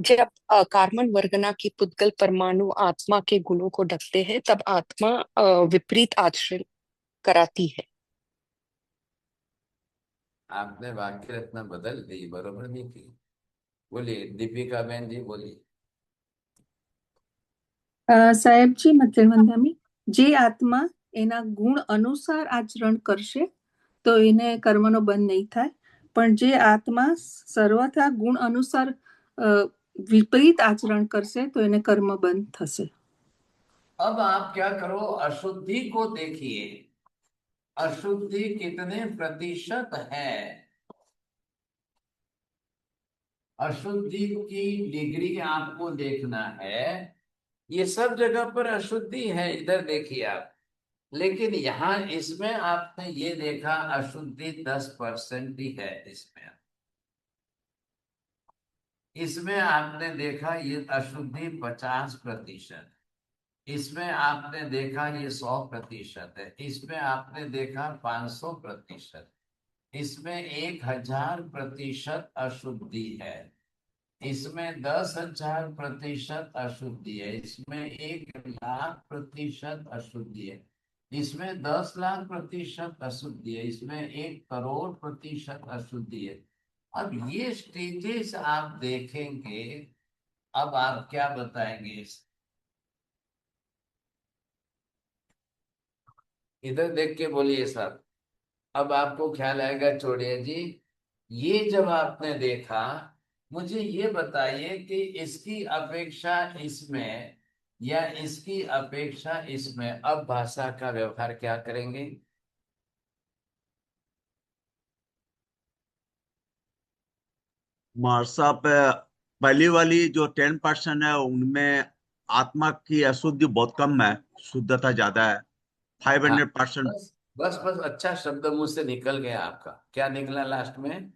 जब कार्बन वर्गना की पुद्गल परमाणु आत्मा के गुणों को ढकते हैं, तब आत्मा विपरीत आचरण कराती है। आपने वाक्य रचना बदल दी, बरोबर नहीं की। बोलिए दीपिका बहन जी, बोलिए। સાહેબજી મતલબંધામી જે આત્મા એના ગુણ અનુસાર આચરણ કરશે તો એને કર્મનો બંધ નહીં થાય, પણ જે આત્મા સર્વથા ગુણ અનુસાર વિપરીત આચરણ કરશે તો એને કર્મ બંધ થશે। अब आप क्या करो, अशुद्धि को देखिए। अशुद्धि कितने प्रतिशत है? अशुद्धि की डिग्री आपको देखना है। ये सब जगह पर अशुद्धि है, इधर देखिए आप। लेकिन यहाँ इसमें आपने ये देखा अशुद्धि 10% ही है। इसमें आपने देखा ये अशुद्धि 50%। इसमें आपने देखा ये 100% है। इसमें आपने देखा 500%। इसमें 1000% अशुद्धि है। इसमें 10,000% अशुद्धि है। इसमें 1,00,000% अशुद्धि है। इसमें 10,00,000% अशुद्धि है। इसमें 1,00,00,000% अशुद्धि है। अब ये स्टेजेस आप देखेंगे, अब आप क्या बताएंगे? इधर देख के बोलिए साहब। अब आपको ख्याल आएगा, चौड़िया जी, ये जब आपने देखा, मुझे ये बताइए कि इसकी अपेक्षा इसमें या इसकी अपेक्षा इसमें अब भाषा का व्यवहार क्या करेंगे? साहब, पहली वाली जो 10% है उनमें आत्मा की अशुद्धि बहुत कम है, शुद्धता ज्यादा है, 500%। बस बस बस, अच्छा शब्द मुंह से निकल गया आपका। क्या निकला लास्ट में?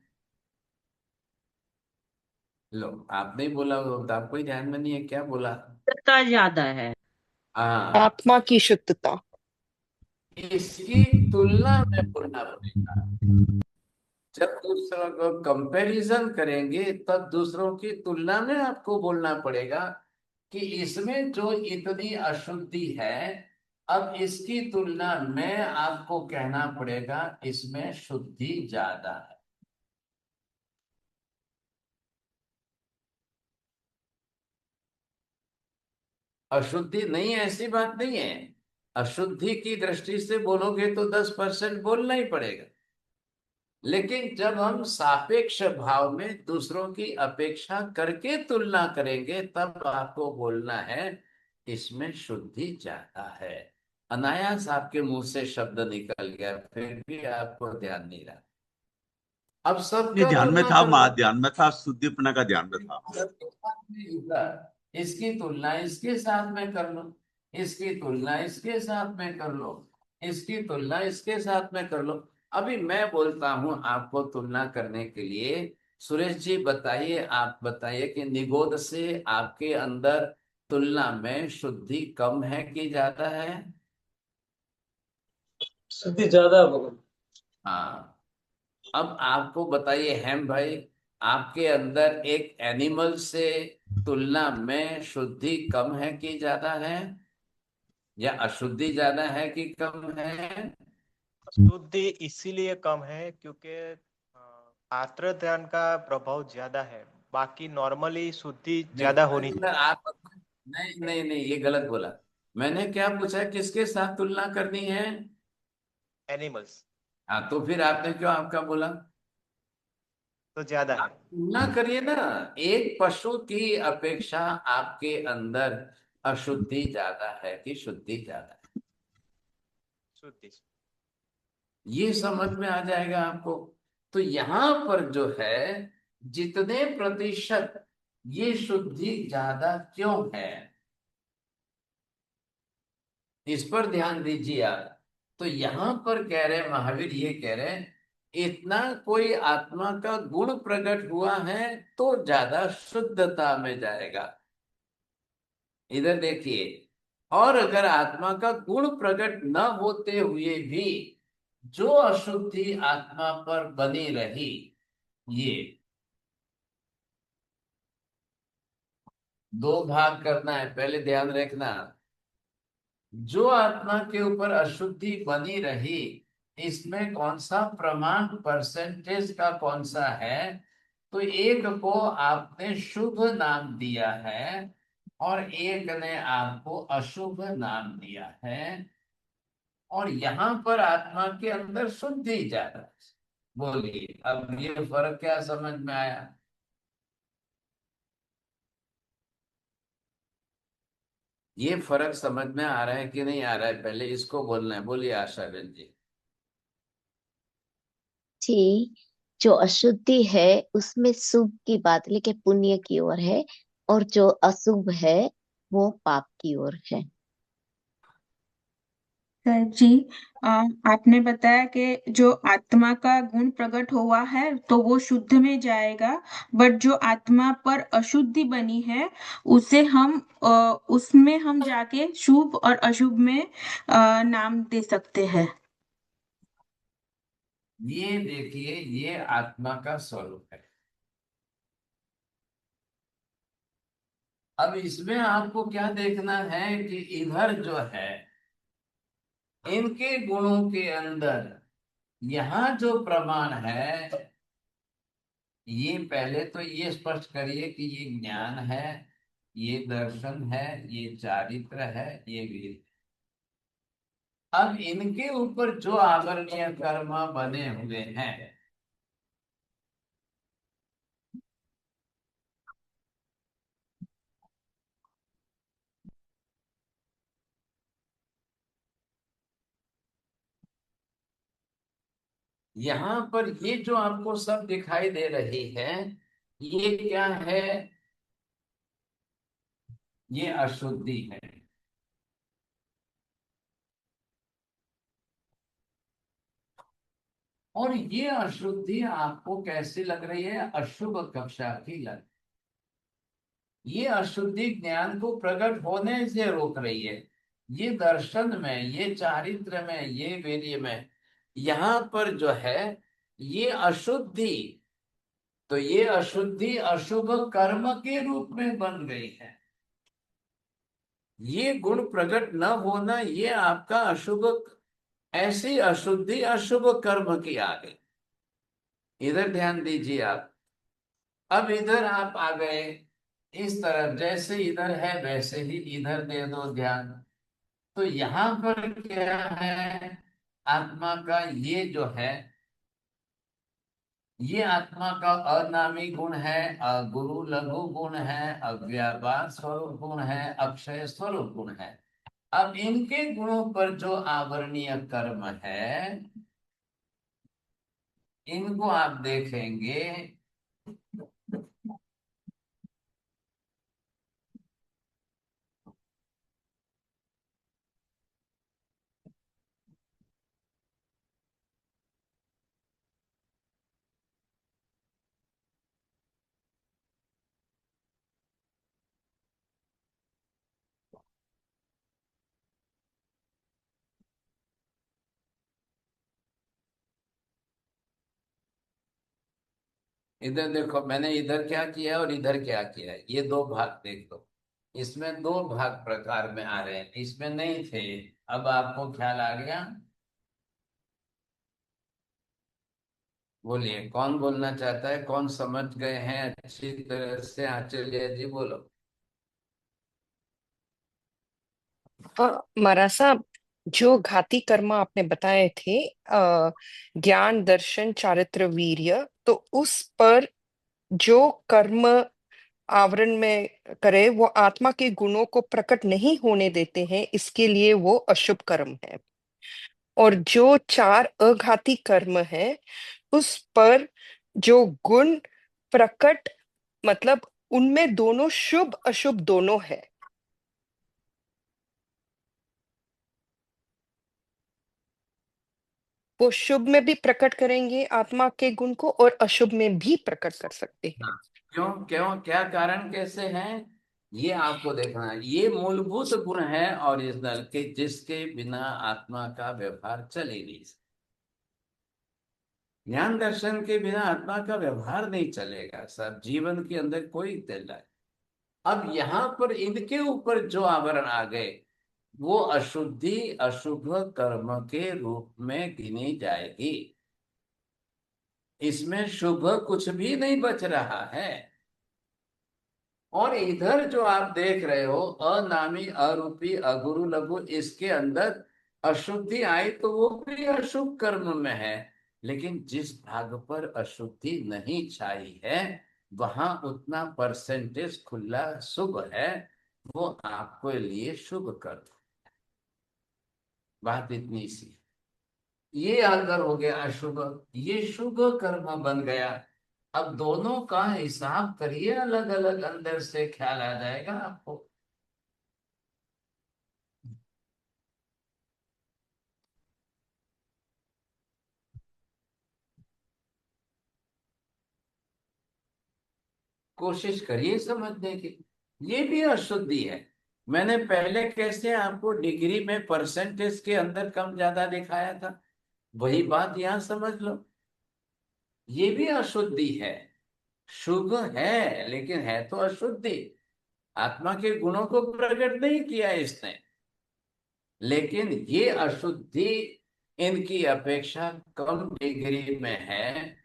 लो, आपने ही बोला, वो तो आपको ही ध्यान में नहीं है, क्या बोला? शुद्धता ज्यादा है। हाँ, आत्मा की शुद्धता। इसकी तुलना में बोलना पड़ेगा। जब दूसरों को कंपैरिजन करेंगे तब दूसरों की तुलना में आपको बोलना पड़ेगा कि इसमें जो इतनी अशुद्धि है, अब इसकी तुलना में आपको कहना पड़ेगा इसमें शुद्धि ज्यादा है। अशुद्धि नहीं है ऐसी बात नहीं है, अशुद्धि की दृष्टि से बोलोगे तो 10% बोलना ही पड़ेगा, लेकिन जब हम सापेक्ष भाव में दूसरों की अपेक्षा करके तुलना करेंगे तब आपको बोलना है इसमें शुद्धि ज्यादा है। अनायास आपके मुंह से शब्द निकल गया, फिर भी आपको ध्यान नहीं रहा। अब ये सबका ध्यान में तुलना था, कर लो, ध्यान में था, शुद्धिपना का ध्यान में था। इसकी तुलना इसके साथ में कर लो, इसकी तुलना इसके साथ में कर लो, इसकी तुलना इसके साथ में कर लो। अभी मैं बोलता हूं आपको तुलना करने के लिए, सुरेश जी बताइए, आप बताइए कि निगोद से आपके अंदर तुलना में शुद्धि कम है कि ज्यादा है? शुद्धि ज्यादा है भगवान। हाँ, अब आपको बताइए हेम भाई, आपके अंदर एक एनिमल से तुलना में शुद्धि कम है कि ज्यादा है, या अशुद्धि ज्यादा है कि कम है? शुद्धि इसीलिए कम है क्योंकि आत्र ध्यान का प्रभाव ज्यादा है, बाकी नॉर्मली शुद्धि ज्यादा होनी नहीं, आप नहीं नहीं नहीं, ये गलत बोला। मैंने क्या पूछा, किसके साथ तुलना करनी है? चाहिए। एनिमल्स हाँ, तो फिर आपने क्यों आपका बोला? तो ज्यादा है। तुलना करिए ना, एक पशु की अपेक्षा आपके अंदर अशुद्धि ज्यादा है कि शुद्धि ज्यादा है, शुद्धि। ये समझ में आ जाएगा आपको। तो यहां पर जो है, जितने प्रतिशत ये शुद्धि ज्यादा क्यों है, इस पर ध्यान दीजिए आप। तो यहां पर कह रहे महावीर, ये कह रहे हैं इतना कोई आत्मा का गुण प्रकट हुआ है तो ज्यादा शुद्धता में जाएगा। इधर देखिए, और अगर आत्मा का गुण प्रकट न होते हुए भी जो अशुद्धि आत्मा पर बनी रही, ये दो भाग करना है, पहले ध्यान रखना। जो आत्मा के ऊपर अशुद्धि बनी रही, इसमें कौन सा प्रमाण, परसेंटेज का कौन सा है? तो एक को आपने शुभ नाम दिया है और एक ने आपको अशुभ नाम दिया है, और यहां पर आत्मा के अंदर शुद्धि ज्यादा है। बोलिए, अब ये फर्क क्या समझ में आया? ये फर्क समझ में आ रहा है कि नहीं आ रहा है? पहले इसको बोलना है, बोलिए आशा बहन जी। जी, जो अशुद्धि है उसमें शुभ की बात लेके पुण्य की ओर है, और जो अशुभ है वो पाप की ओर है। सर जी, अ, आपने बताया कि जो आत्मा का गुण प्रकट हुआ है तो वो शुद्ध में जाएगा, बट जो आत्मा पर अशुद्धि बनी है उसे हम उसमें हम जाके शुभ और अशुभ में नाम दे सकते हैं। ये देखिए, ये आत्मा का स्वरूप है। अब इसमें आपको क्या देखना है कि इधर जो है, इनके गुणों के अंदर यहाँ जो प्रमाण है, ये पहले तो ये स्पष्ट करिए कि ये ज्ञान है, ये दर्शन है, ये चारित्र है, ये वीर। अब इनके ऊपर जो आवरणीय कर्म बने हुए हैं, यहाँ पर ये जो आपको सब दिखाई दे रही है, ये क्या है? ये अशुद्धि है। और ये अशुद्धि आपको कैसी लग रही है? अशुभ कक्षा की लग। ये अशुद्धि ज्ञान को प्रकट होने से रोक रही है। ये दर्शन में, ये चारित्र में, ये वीर्य में, यहाँ पर जो है ये अशुद्धि, तो ये अशुद्धि अशुभ कर्म के रूप में बन गई है। ये गुण प्रकट न होना, ये आपका अशुभ, ऐसी अशुद्धि अशुभ कर्म की आ गई। इधर ध्यान दीजिए आप। अब इधर आप आ गए इस तरफ, जैसे इधर है वैसे ही इधर दे दो ध्यान। तो यहाँ पर क्या है, आत्मा का ये जो है, ये आत्मा का अनामी गुण है, अगुरु लघु गुण है, अव्यापार स्वरूप गुण है, अक्षय स्वरूप गुण है। अब इनके गुणों पर जो आवरणीय कर्म है, इनको आप देखेंगे इधर देखो, मैंने इधर क्या किया और इधर क्या किया है, ये दो भाग देख लो। इसमें दो भाग प्रकार में आ रहे हैं, इसमें नहीं थे। अब आपको ख्याल आ गया? बोलिए, कौन बोलना चाहता है, कौन समझ गए हैं अच्छी तरह से? आचार्य जी बोलो। महाराज साहब, जो घाती कर्म आपने बताए थे, ज्ञान दर्शन चारित्र वीर्य, तो उस पर जो कर्म आवरण में करे वो आत्मा के गुणों को प्रकट नहीं होने देते हैं, इसके लिए वो अशुभ कर्म है। और जो चार अघाती कर्म है उस पर जो गुण प्रकट, मतलब उनमें दोनों शुभ अशुभ दोनों है। वो शुभ में भी प्रकट करेंगे आत्मा के गुण को और अशुभ में भी प्रकट कर सकते हैं। हाँ, क्यों क्यों, क्या कारण, कैसे हैं, ये आपको देखना है। ये मूलभूत गुण है ओरिजिनल के, जिसके बिना आत्मा का व्यवहार चले नहीं। ज्ञान दर्शन के बिना आत्मा का व्यवहार नहीं चलेगा सब, जीवन के अंदर कोई दिल है। अब यहाँ पर इनके ऊपर जो आवरण आ गए, वो अशुद्धि अशुभ कर्म के रूप में गिनी जाएगी। इसमें शुभ कुछ भी नहीं बच रहा है। और इधर जो आप देख रहे हो, अनामी अरूपी अगुरु लघु, इसके अंदर अशुद्धि आई तो वो भी अशुभ कर्म में है। लेकिन जिस भाग पर अशुद्धि नहीं छाई है वहां उतना परसेंटेज खुला शुभ है, वो आपके लिए शुभ कर्म। बात इतनी सी। ये अगर हो गया अशुभ, ये शुभ कर्म बन गया। अब दोनों का हिसाब करिए, अलग अलग, अंदर से ख्याल आ जाएगा आपको। कोशिश करिए समझने की। ये भी अशुद्धि है। मैंने पहले कैसे आपको डिग्री में परसेंटेज के अंदर कम ज्यादा दिखाया था, वही बात यहां समझ लो। ये भी अशुद्धि है। शुभ है लेकिन है तो अशुद्धि। आत्मा के गुणों को प्रकट नहीं किया इसने, लेकिन ये अशुद्धि इनकी अपेक्षा कम डिग्री में है।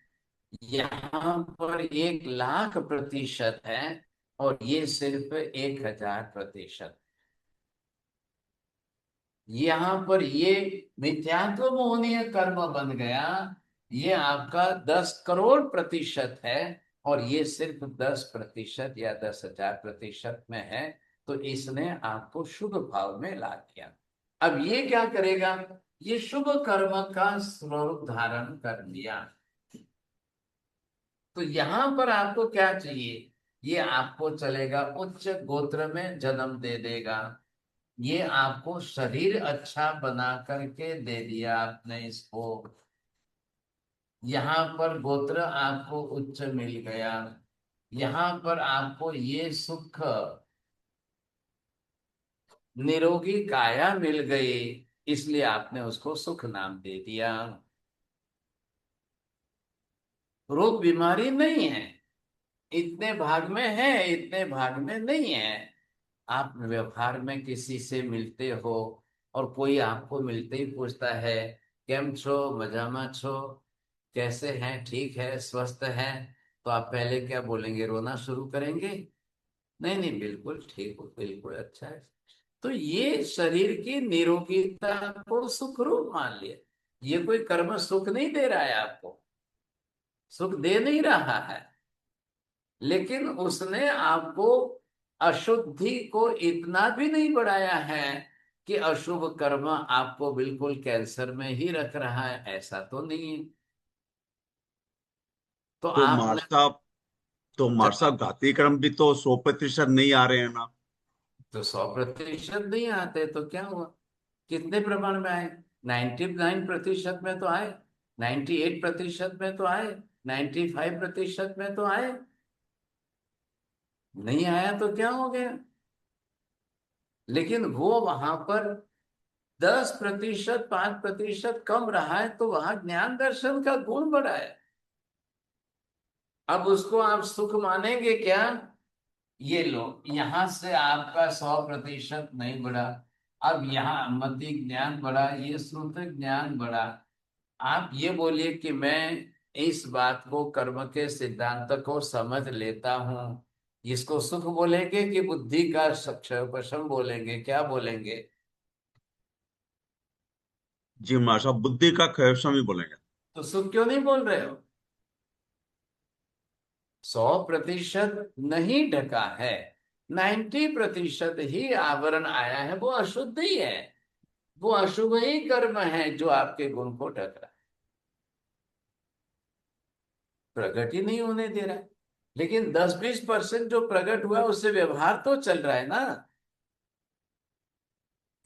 यहाँ पर 1,00,000% है और ये सिर्फ 1,000%। यहाँ पर ये मिथ्यात्व मोहनीय कर्म बन गया। ये आपका 10 करोड़% है और ये सिर्फ 10% या 10,000% में है। तो इसने आपको शुभ भाव में ला दिया। अब ये क्या करेगा, ये शुभ कर्म का स्वरूप धारण कर लिया। तो यहां पर आपको क्या चाहिए, ये आपको चलेगा उच्च गोत्र में जन्म दे देगा। ये आपको शरीर अच्छा बना करके दे दिया आपने इसको। यहाँ पर गोत्र आपको उच्च मिल गया। यहाँ पर आपको ये सुख निरोगी काया मिल गई, इसलिए आपने उसको सुख नाम दे दिया। रोग बीमारी नहीं है, इतने भाग में है, इतने भाग में नहीं है। आप व्यवहार में किसी से मिलते हो और कोई आपको मिलते ही पूछता है केम छो, मजामा छो, कैसे हैं, ठीक है, स्वस्थ हैं, तो आप पहले क्या बोलेंगे? रोना शुरू करेंगे? नहीं नहीं, बिल्कुल ठीक हो, बिल्कुल अच्छा है। तो ये शरीर की निरोगीता को सुख रूप मान लिया। ये कोई कर्म सुख नहीं दे रहा है आपको, सुख दे नहीं रहा है, लेकिन उसने आपको अशुद्धि को इतना भी नहीं बढ़ाया है कि अशुभ कर्म आपको बिल्कुल कैंसर में ही रख रहा है, ऐसा तो नहीं है। तो तो आपने मार साहब तो मार साहब घाती कर्म भी तो 100% नहीं आ रहे हैं ना। तो 100% नहीं आते तो क्या हुआ? कितने प्रमाण में आए? 99% में तो आए, 98% में तो आए, 95% में तो आए। नहीं आया तो क्या हो गया? लेकिन वो वहां पर 10%, 5% कम रहा है, तो वहां ज्ञान दर्शन का गुण बढ़ा है। अब उसको आप सुख मानेंगे क्या? ये लो, यहां से आपका 100% नहीं बढ़ा, अब यहाँ मति ज्ञान बढ़ा, ये श्रुत ज्ञान बढ़ा। आप ये बोलिए कि मैं इस बात को, कर्म के सिद्धांत को समझ लेता हूं, इसको सुख बोलेंगे कि बुद्धि का क्षयपशम बोलेंगे? क्या बोलेंगे? जी मार साहब, बुद्धि का क्षय ही बोलेंगे। तो सुख क्यों नहीं बोल रहे हो? 100% नहीं ढका है, 90% ही आवरण आया है, वो अशुद्ध ही है, वो अशुभ ही कर्म है जो आपके गुण को ढक रहा है, प्रकट ही नहीं होने दे रहा है। लेकिन 10-20% जो प्रकट हुआ उससे व्यवहार तो चल रहा है ना।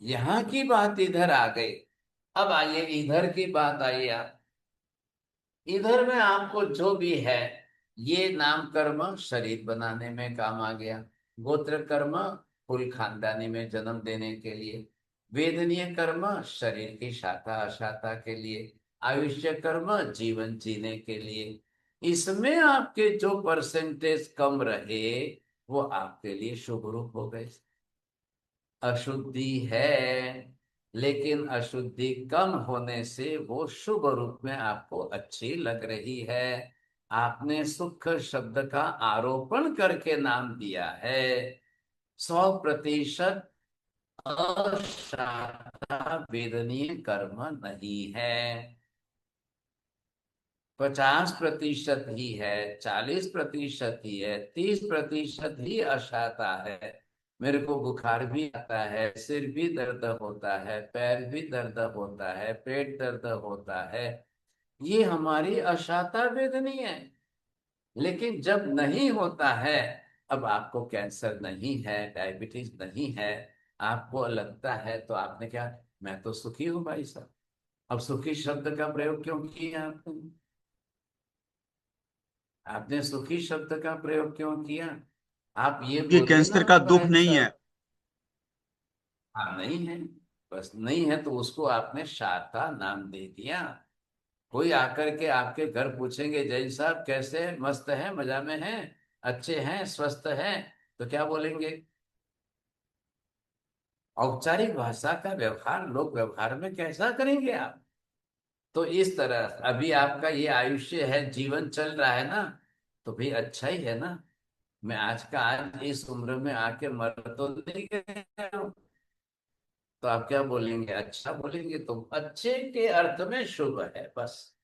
यहां की बात इधर आ गई। अब आइए इधर की बात, आइए आप इधर में आपको जो भी है, ये नाम कर्म शरीर बनाने में काम आ गया, गोत्र कर्म कुल खानदानी में जन्म देने के लिए, वेदनीय कर्म शरीर की शाखा अशाखा के लिए, आयुष्य कर्म जीवन जीने के लिए। इसमें आपके जो परसेंटेज कम रहे वो आपके लिए शुभ रूप हो गए। अशुद्धि है, लेकिन अशुद्धि कम होने से वो शुभ रूप में आपको अच्छी लग रही है। आपने सुख शब्द का आरोपण करके नाम दिया है। 100% अशाखा वेदनीय कर्म नहीं है, 50% ही है, 40% ही है, 30% ही अशाता है। मेरे को बुखार भी आता है, सिर भी दर्द होता है, पैर भी दर्द होता है, पेट दर्द होता है, ये हमारी अशाता वेदनी है। लेकिन जब नहीं होता है, अब आपको कैंसर नहीं है, डायबिटीज नहीं है, आपको लगता है, तो आपने क्या, मैं तो सुखी हूं भाई साहब। अब सुखी शब्द का प्रयोग क्यों किया आपने? आपने सुखी शब्द का प्रयोग क्यों किया? आप ये ये बोलिए ना कैंसर का दुख भाई नहीं है। साहब। हाँ, नहीं है, बस नहीं है, तो उसको आपने शाता नाम दे दिया। कोई आकर के आपके घर पूछेंगे जैन साहब कैसे हैं, मस्त हैं, मजा में हैं, अच्छे हैं, स्वस्थ हैं, तो क्या बोलेंगे? औपचारिक भाषा का व्यवहार लोग व्यवहार में कैसा करेंगे आप? तो इस तरह अभी आपका ये आयुष्य है, जीवन चल रहा है ना, तो भी अच्छा ही है ना। मैं आज का आज इस उम्र में आके मर तो नहीं गया हूं। तो आप क्या बोलेंगे? अच्छा बोलेंगे, तो अच्छे के अर्थ में शुभ है, बस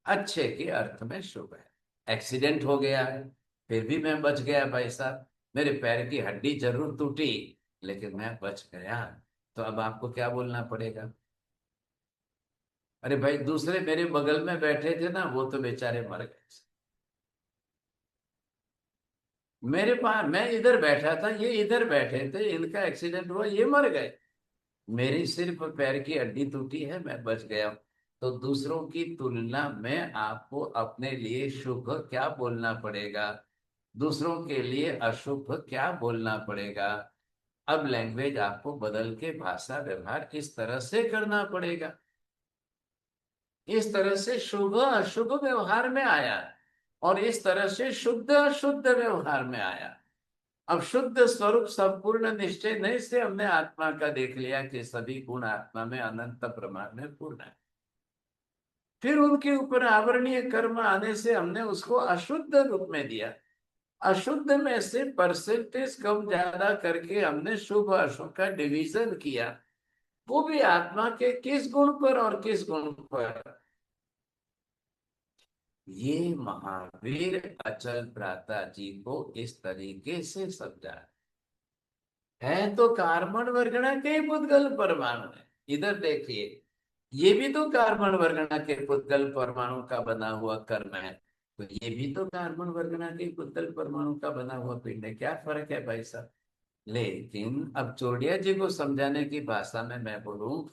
अच्छे के अर्थ में शुभ है। एक्सीडेंट हो गया है, फिर भी मैं बच गया भाई साहब, मेरे पैर की हड्डी जरूर टूटी, लेकिन मैं बच गया। तो अब आपको क्या बोलना पड़ेगा? अरे भाई, दूसरे मेरे बगल में बैठे थे ना, वो तो बेचारे मर गए। मेरे पास, मैं इधर बैठा था, ये इधर बैठे थे, इनका एक्सीडेंट हुआ, ये मर गए, मेरी सिर्फ पैर की हड्डी टूटी है, मैं बच गया। तो दूसरों की तुलना में आपको अपने लिए शुभ क्या बोलना पड़ेगा? दूसरों के लिए अशुभ क्या बोलना पड़ेगा। अब लैंग्वेज आपको बदल के भाषा व्यवहार इस तरह से करना पड़ेगा। इस तरह से शुभ अशुभ व्यवहार में आया और इस तरह से शुद्ध अशुद्ध व्यवहार में आया। अब शुद्ध स्वरूप संपूर्ण निश्चय नहीं से हमने आत्मा का देख लिया कि सभी गुण आत्मा में अनंत प्रमाण में पूर्ण है। फिर उनके ऊपर आवरणीय कर्म आने से हमने उसको अशुद्ध रूप में दिया। अशुद्ध में से परसेंटेज कम ज्यादा करके हमने शुभ अशुभ का डिवीजन किया, वो भी आत्मा के किस गुण पर और किस गुण पर। ये महावीर अचल भ्राता जी को इस तरीके से समझा है। तो कार्बन वर्गणा के पुद्गल परमाणु है। इधर देखिए, ये भी तो कार्बन वर्गणा के पुद्गल परमाणु का बना हुआ कर्म है, तो ये भी तो कार्बन वर्गणा के पुद्गल परमाणु का बना हुआ पिंड है। क्या फर्क है भाई साहब। लेकिन अब चोड़िया जी को समझाने की भाषा में मैं बोलूं,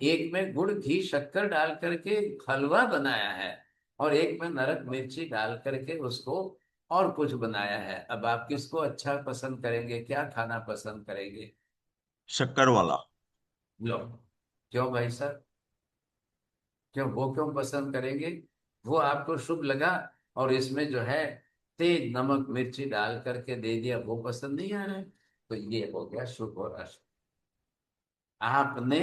एक में गुड़ घी शक्कर डाल करके हलवा बनाया है और एक में नरक मिर्ची डाल करके उसको और कुछ बनाया है। अब आप किसको अच्छा पसंद करेंगे, क्या खाना पसंद करेंगे। शक्कर वाला। लो, क्यों भाई साहब, क्यों वो क्यों पसंद करेंगे। वो आपको शुभ लगा और इसमें जो है तेज नमक मिर्ची डाल करके दे दिया, वो पसंद नहीं आ रहा है, तो ये हो गया शुभ और अशुभ। आपने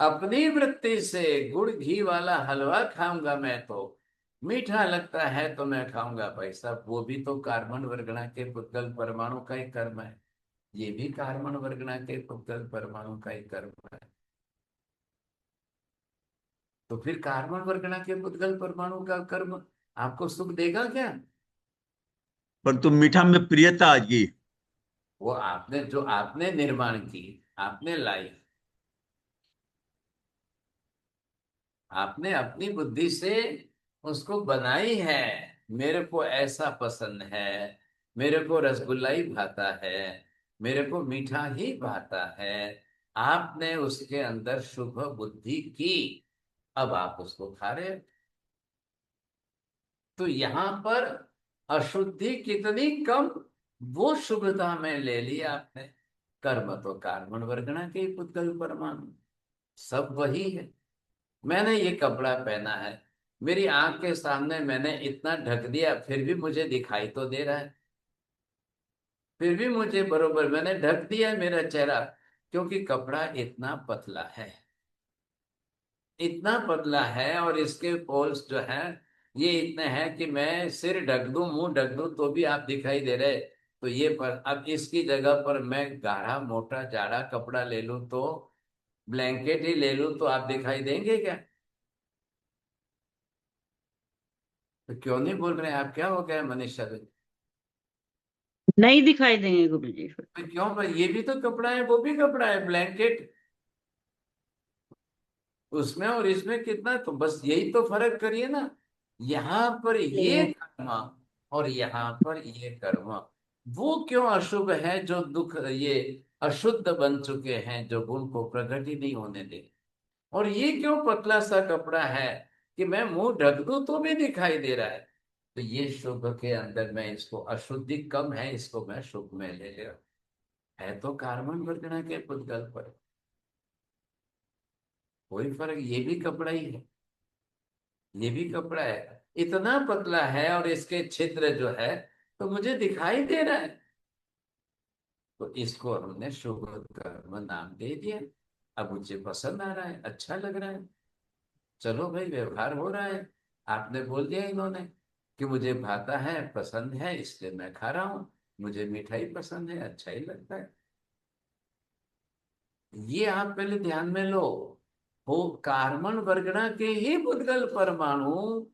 अपनी वृत्ति से गुड़ घी वाला हलवा खाऊंगा मैं, तो मीठा लगता है तो मैं खाऊंगा। भाई साहब, वो भी तो कार्बन वर्गणा के पुद्गल परमाणु का ही कर्म है, ये भी कार्बन वर्गणा के पुद्गल परमाणु का ही कर्म है। तो फिर कार्बन वर्गणा के पुद्गल परमाणु का कर्म आपको सुख देगा क्या। परंतु मीठा में प्रियता आ गई। वो आपने जो आपने निर्माण की, आपने लाई, आपने अपनी बुद्धि से उसको बनाई है। मेरे को ऐसा पसंद है, मेरे को रसगुल्ला ही भाता है, मेरे को मीठा ही भाता है। आपने उसके अंदर शुभ बुद्धि की, अब आप उसको खा रहे हो। तो यहां पर अशुद्धि कितनी कम, वो शुभता में ले लिया आपने। कर्म तो कार्बन वर्गणा के ही पुद्गल परमाणु, सब वही है। मैंने ये कपड़ा पहना है, मेरी आंख के सामने मैंने इतना ढक दिया, फिर भी मुझे दिखाई तो दे रहा है, फिर भी मुझे बरोबर मैंने ढक दिया मेरा चेहरा, क्योंकि कपड़ा इतना पतला है, इतना पतला है। और इसके पोल्स जो है ये इतने हैं कि मैं सिर ढक दूं, मुंह ढक दूं, तो भी आप दिखाई दे रहे। तो ये पर अब इसकी जगह पर मैं गाढ़ा मोटा जाड़ा कपड़ा ले लूं, तो ब्लैंकेट ही ले लूं, तो आप दिखाई देंगे क्या। तो क्यों नहीं बोल रहे हैं आप, क्या हो गया मनीषा जी। नहीं दिखाई देंगे गुरु जी फिर। तो क्यों भाई, ये भी तो कपड़ा है, वो भी कपड़ा है, ब्लैंकेट उसमें और इसमें कितना, तो बस यही तो फर्क करिए ना। यहाँ पर ये कर्म और यहाँ पर ये कर्म, वो क्यों अशुभ है जो दुख ये अशुद्ध बन चुके हैं, जो गुण को प्रकट ही नहीं होने दे। और ये क्यों पतला सा कपड़ा है कि मैं मुंह ढक दूं तो भी दिखाई दे रहा है। तो ये शुभ के अंदर मैं इसको, अशुद्धि कम है इसको मैं शुभ में ले ले रहा हूं। है तो कार्बन वर्गणा के पुद्गल पर, कोई फर्क, ये भी कपड़ा ही है, ये भी कपड़ा है, इतना पतला है और इसके छिद्र जो है तो मुझे दिखाई दे रहा है। तो इसको हमने शुभ कर्म नाम दे दिया। अब मुझे पसंद आ रहा है, अच्छा लग रहा है, चलो भाई व्यवहार हो रहा है। आपने बोल दिया इन्होंने कि मुझे भाता है, पसंद है, इसलिए मैं खा रहा हूं, मुझे मिठाई पसंद है, अच्छा ही लगता है। ये आप पहले ध्यान में लो। वो कार्बन वर्गणा के ही पुद्गल परमाणु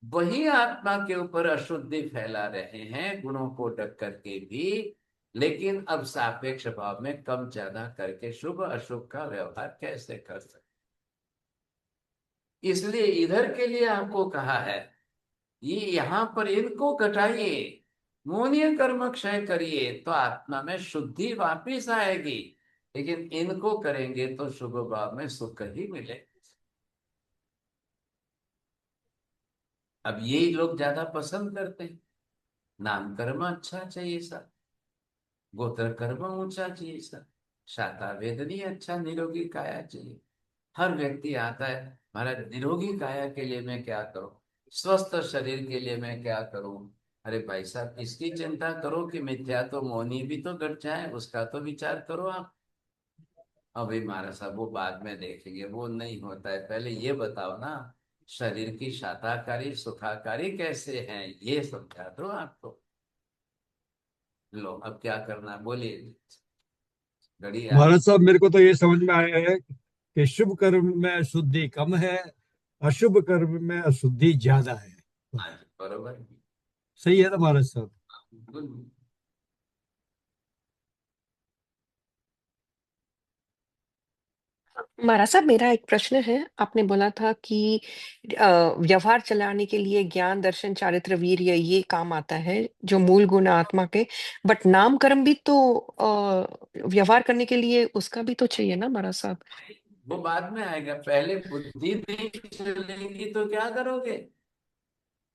वही आत्मा के ऊपर अशुद्धि फैला रहे हैं, गुणों को ढक करके भी, लेकिन अब सापेक्ष भाव में कम ज्यादा करके शुभ अशुभ का व्यवहार कैसे कर सकते। इसलिए इधर के लिए आपको कहा है, ये यहाँ पर इनको घटाइए, मौनीय कर्म क्षय करिए, तो आत्मा में शुद्धि वापिस आएगी। लेकिन इनको करेंगे तो शुभ भाव में सुख ही मिले। अब यही लोग ज्यादा पसंद करते हैं, नाम कर्म अच्छा चाहिए सर, गोत्र कर्म ऊंचा चाहिए सर, शाखा वेदनी अच्छा निरोगी काया चाहिए। हर व्यक्ति आता है, महाराज निरोगी काया के लिए मैं क्या करूं, स्वस्थ शरीर के लिए मैं क्या करूं। अरे भाई साहब, इसकी चिंता करो कि मिथ्या तो मोहनी भी तो घट जाए, उसका तो विचार करो आप। अभी महाराज साहब वो बाद में देखेंगे, वो नहीं होता है, पहले ये बताओ ना शरीर की शाताकारी सुखाकारी कैसे हैं, ये समझा दो आपको। लो अब क्या करना है बोलिए, घड़ी आ। महाराज साहब, मेरे को तो ये समझ में आया है कि शुभ कर्म में अशुद्धि कम है, अशुभ कर्म में अशुद्धि ज्यादा है। हाँ जी, बरोबर। सही है ना महाराज साहब? बिल्कुल। महाराज साहब, मेरा एक प्रश्न है। आपने बोला था कि व्यवहार चलाने के लिए ज्ञान दर्शन चारित्र वीर्य ये काम आता है, जो मूल गुण है आत्मा के, बट नाम कर्म भी तो व्यवहार करने के लिए उसका भी तो चाहिए ना महाराज साहब? वो बाद में आएगा, पहले बुद्धि नहीं चलेगी तो क्या करोगे,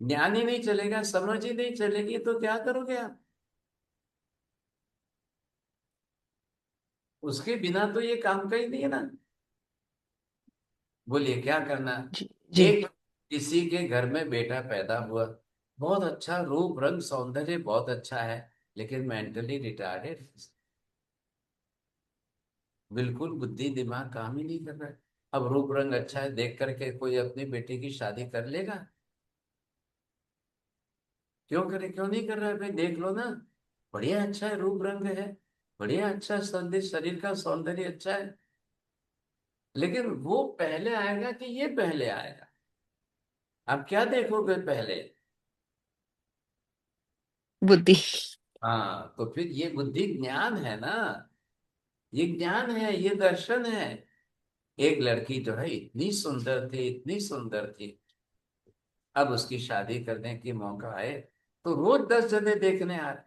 ज्ञान ही नहीं चलेगा, समझ ही नहीं चलेगी तो क्या करोगे आप। उसके बिना तो ये काम का ही नहीं है ना। बोलिए क्या करना। जी। एक किसी के घर में बेटा पैदा हुआ, बहुत अच्छा रूप रंग सौंदर्य बहुत अच्छा है, लेकिन मेंटली रिटार्डेड, बिल्कुल बुद्धि दिमाग काम ही नहीं कर रहा है। अब रूप रंग अच्छा है देख करके कोई अपनी बेटी की शादी कर लेगा? क्यों करे, क्यों नहीं कर रहा है भाई, देख लो ना, बढ़िया अच्छा है, रूप रंग है, बढ़िया अच्छा सौंदर्य, शरीर का सौंदर्य अच्छा है, लेकिन वो पहले आएगा कि ये पहले आएगा? आप क्या देखोगे पहले? बुद्धि। हाँ, तो फिर ये बुद्धि ज्ञान है ना, ये ज्ञान है, ये दर्शन है। एक लड़की जो है इतनी सुंदर थी, इतनी सुंदर थी, अब उसकी शादी करने की मौका आए तो रोज 10 जने देखने आ रहे,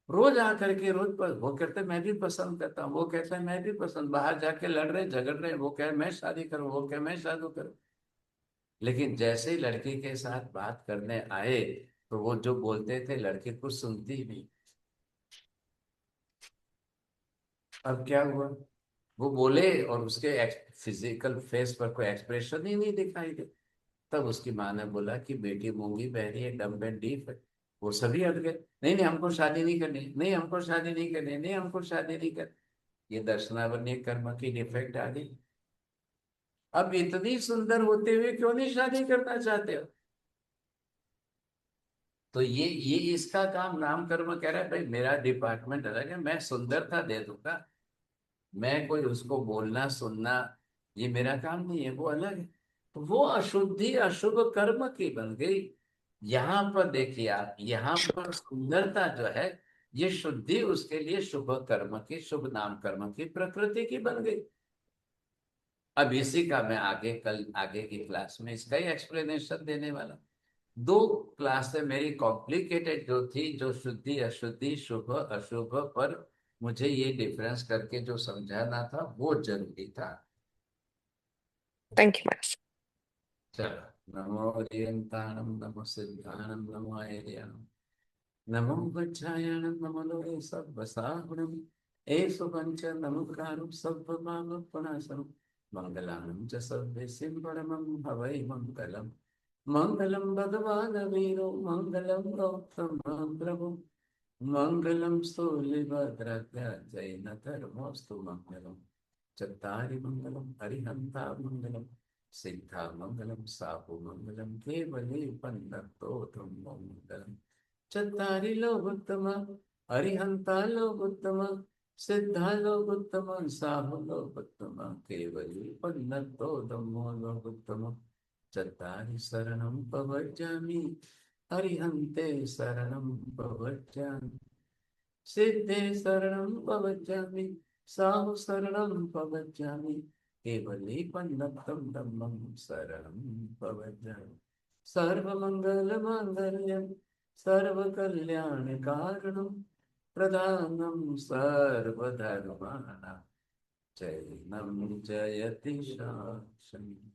रोज आकर के रोज पर वो कहते मैं भी पसंद करता हूँ, वो कहता है मैं भी पसंद, बाहर जाके लड़ रहे झगड़ रहे, वो कहे मैं शादी करूँ, वो कहे मैं शादी करूँ। लेकिन जैसे ही लड़की के साथ बात करने आए तो वो जो बोलते थे लड़की कुछ सुनती नहीं। अब क्या हुआ, वो बोले और उसके फिजिकल फेस पर कोई एक्सप्रेशन ही नहीं दिखाई दे। तब उसकी माँ ने बोला कि बेटी मूंगी बहरी है, डम्ब एंड डीफ है। वो सभी हट गए, नहीं नहीं हमको शादी नहीं करनी, नहीं हमको शादी नहीं करनी, नहीं हमको शादी नहीं करनी। ये दर्शनावर्णी कर्म की डिफेक्ट आ गई। अब इतनी सुंदर होते हुए क्यों नहीं शादी करना चाहते हो? तो ये इसका काम नाम कर्म कह रहा है, भाई मेरा डिपार्टमेंट अलग है, मैं सुंदरता दे दूंगा, मैं कोई उसको बोलना सुनना ये मेरा काम नहीं है, वो अलग है। तो वो अशुद्धि अशुभ कर्म की बन गई। यहाँ पर देखिए आप, यहाँ पर सुंदरता जो है ये शुद्धि उसके लिए शुभ कर्म की, शुभ नाम कर्म की प्रकृति की बन गई। अब इसी का मैं आगे कल आगे की क्लास में इसका ही एक्सप्लेनेशन देने वाला। दो क्लास मेरी कॉम्प्लिकेटेड जो थी, जो शुद्धि अशुद्धि शुभ अशुभ पर मुझे ये डिफरेंस करके जो समझाना था वो जरूरी था। थैंक यू महाराज। चलो, नमो ओरियंताणम नमो सिद्धाणम नमो आर्याणम नमो गच्छायाणम नमो लोके सब्बसाहुणम एषु पंच नमस्कारं सब्बपापप्रणाशनम् मंगलानं च सर्वेषां परमं हवै मंगलम् मंगलम भगवान वीरो मंगलम गौतम प्रभु मंगलम स्थूलिभद्रस्य जैन धर्मोस्तु मंगलम चत्तारि मंगलम हरिहंता मंगलम सिद्धा मंगलम साहु मंगलम केवली पन्नतोतम मंगलम चत्तारि लोकोत्तम हरिहंता लोकोत्तम सिद्धा लोकोत्तम साहु लोकोत्तम केवली पन्नतोतम लोकोत्तम चत्तारि शरणं प्रव्रजामि अरिहन्ते शरणं प्रव्रजामि सिद्धे शरणं प्रव्रजामि साहु शरणं प्रव्रजामि केवली पन्नतं धम्मं शरणं प्रव्रजामि सर्वमङ्गलमाङ्गल्यं सर्वकल्याणकारणं प्रधानं सर्वधर्माणां जयनं जयति शासनम्।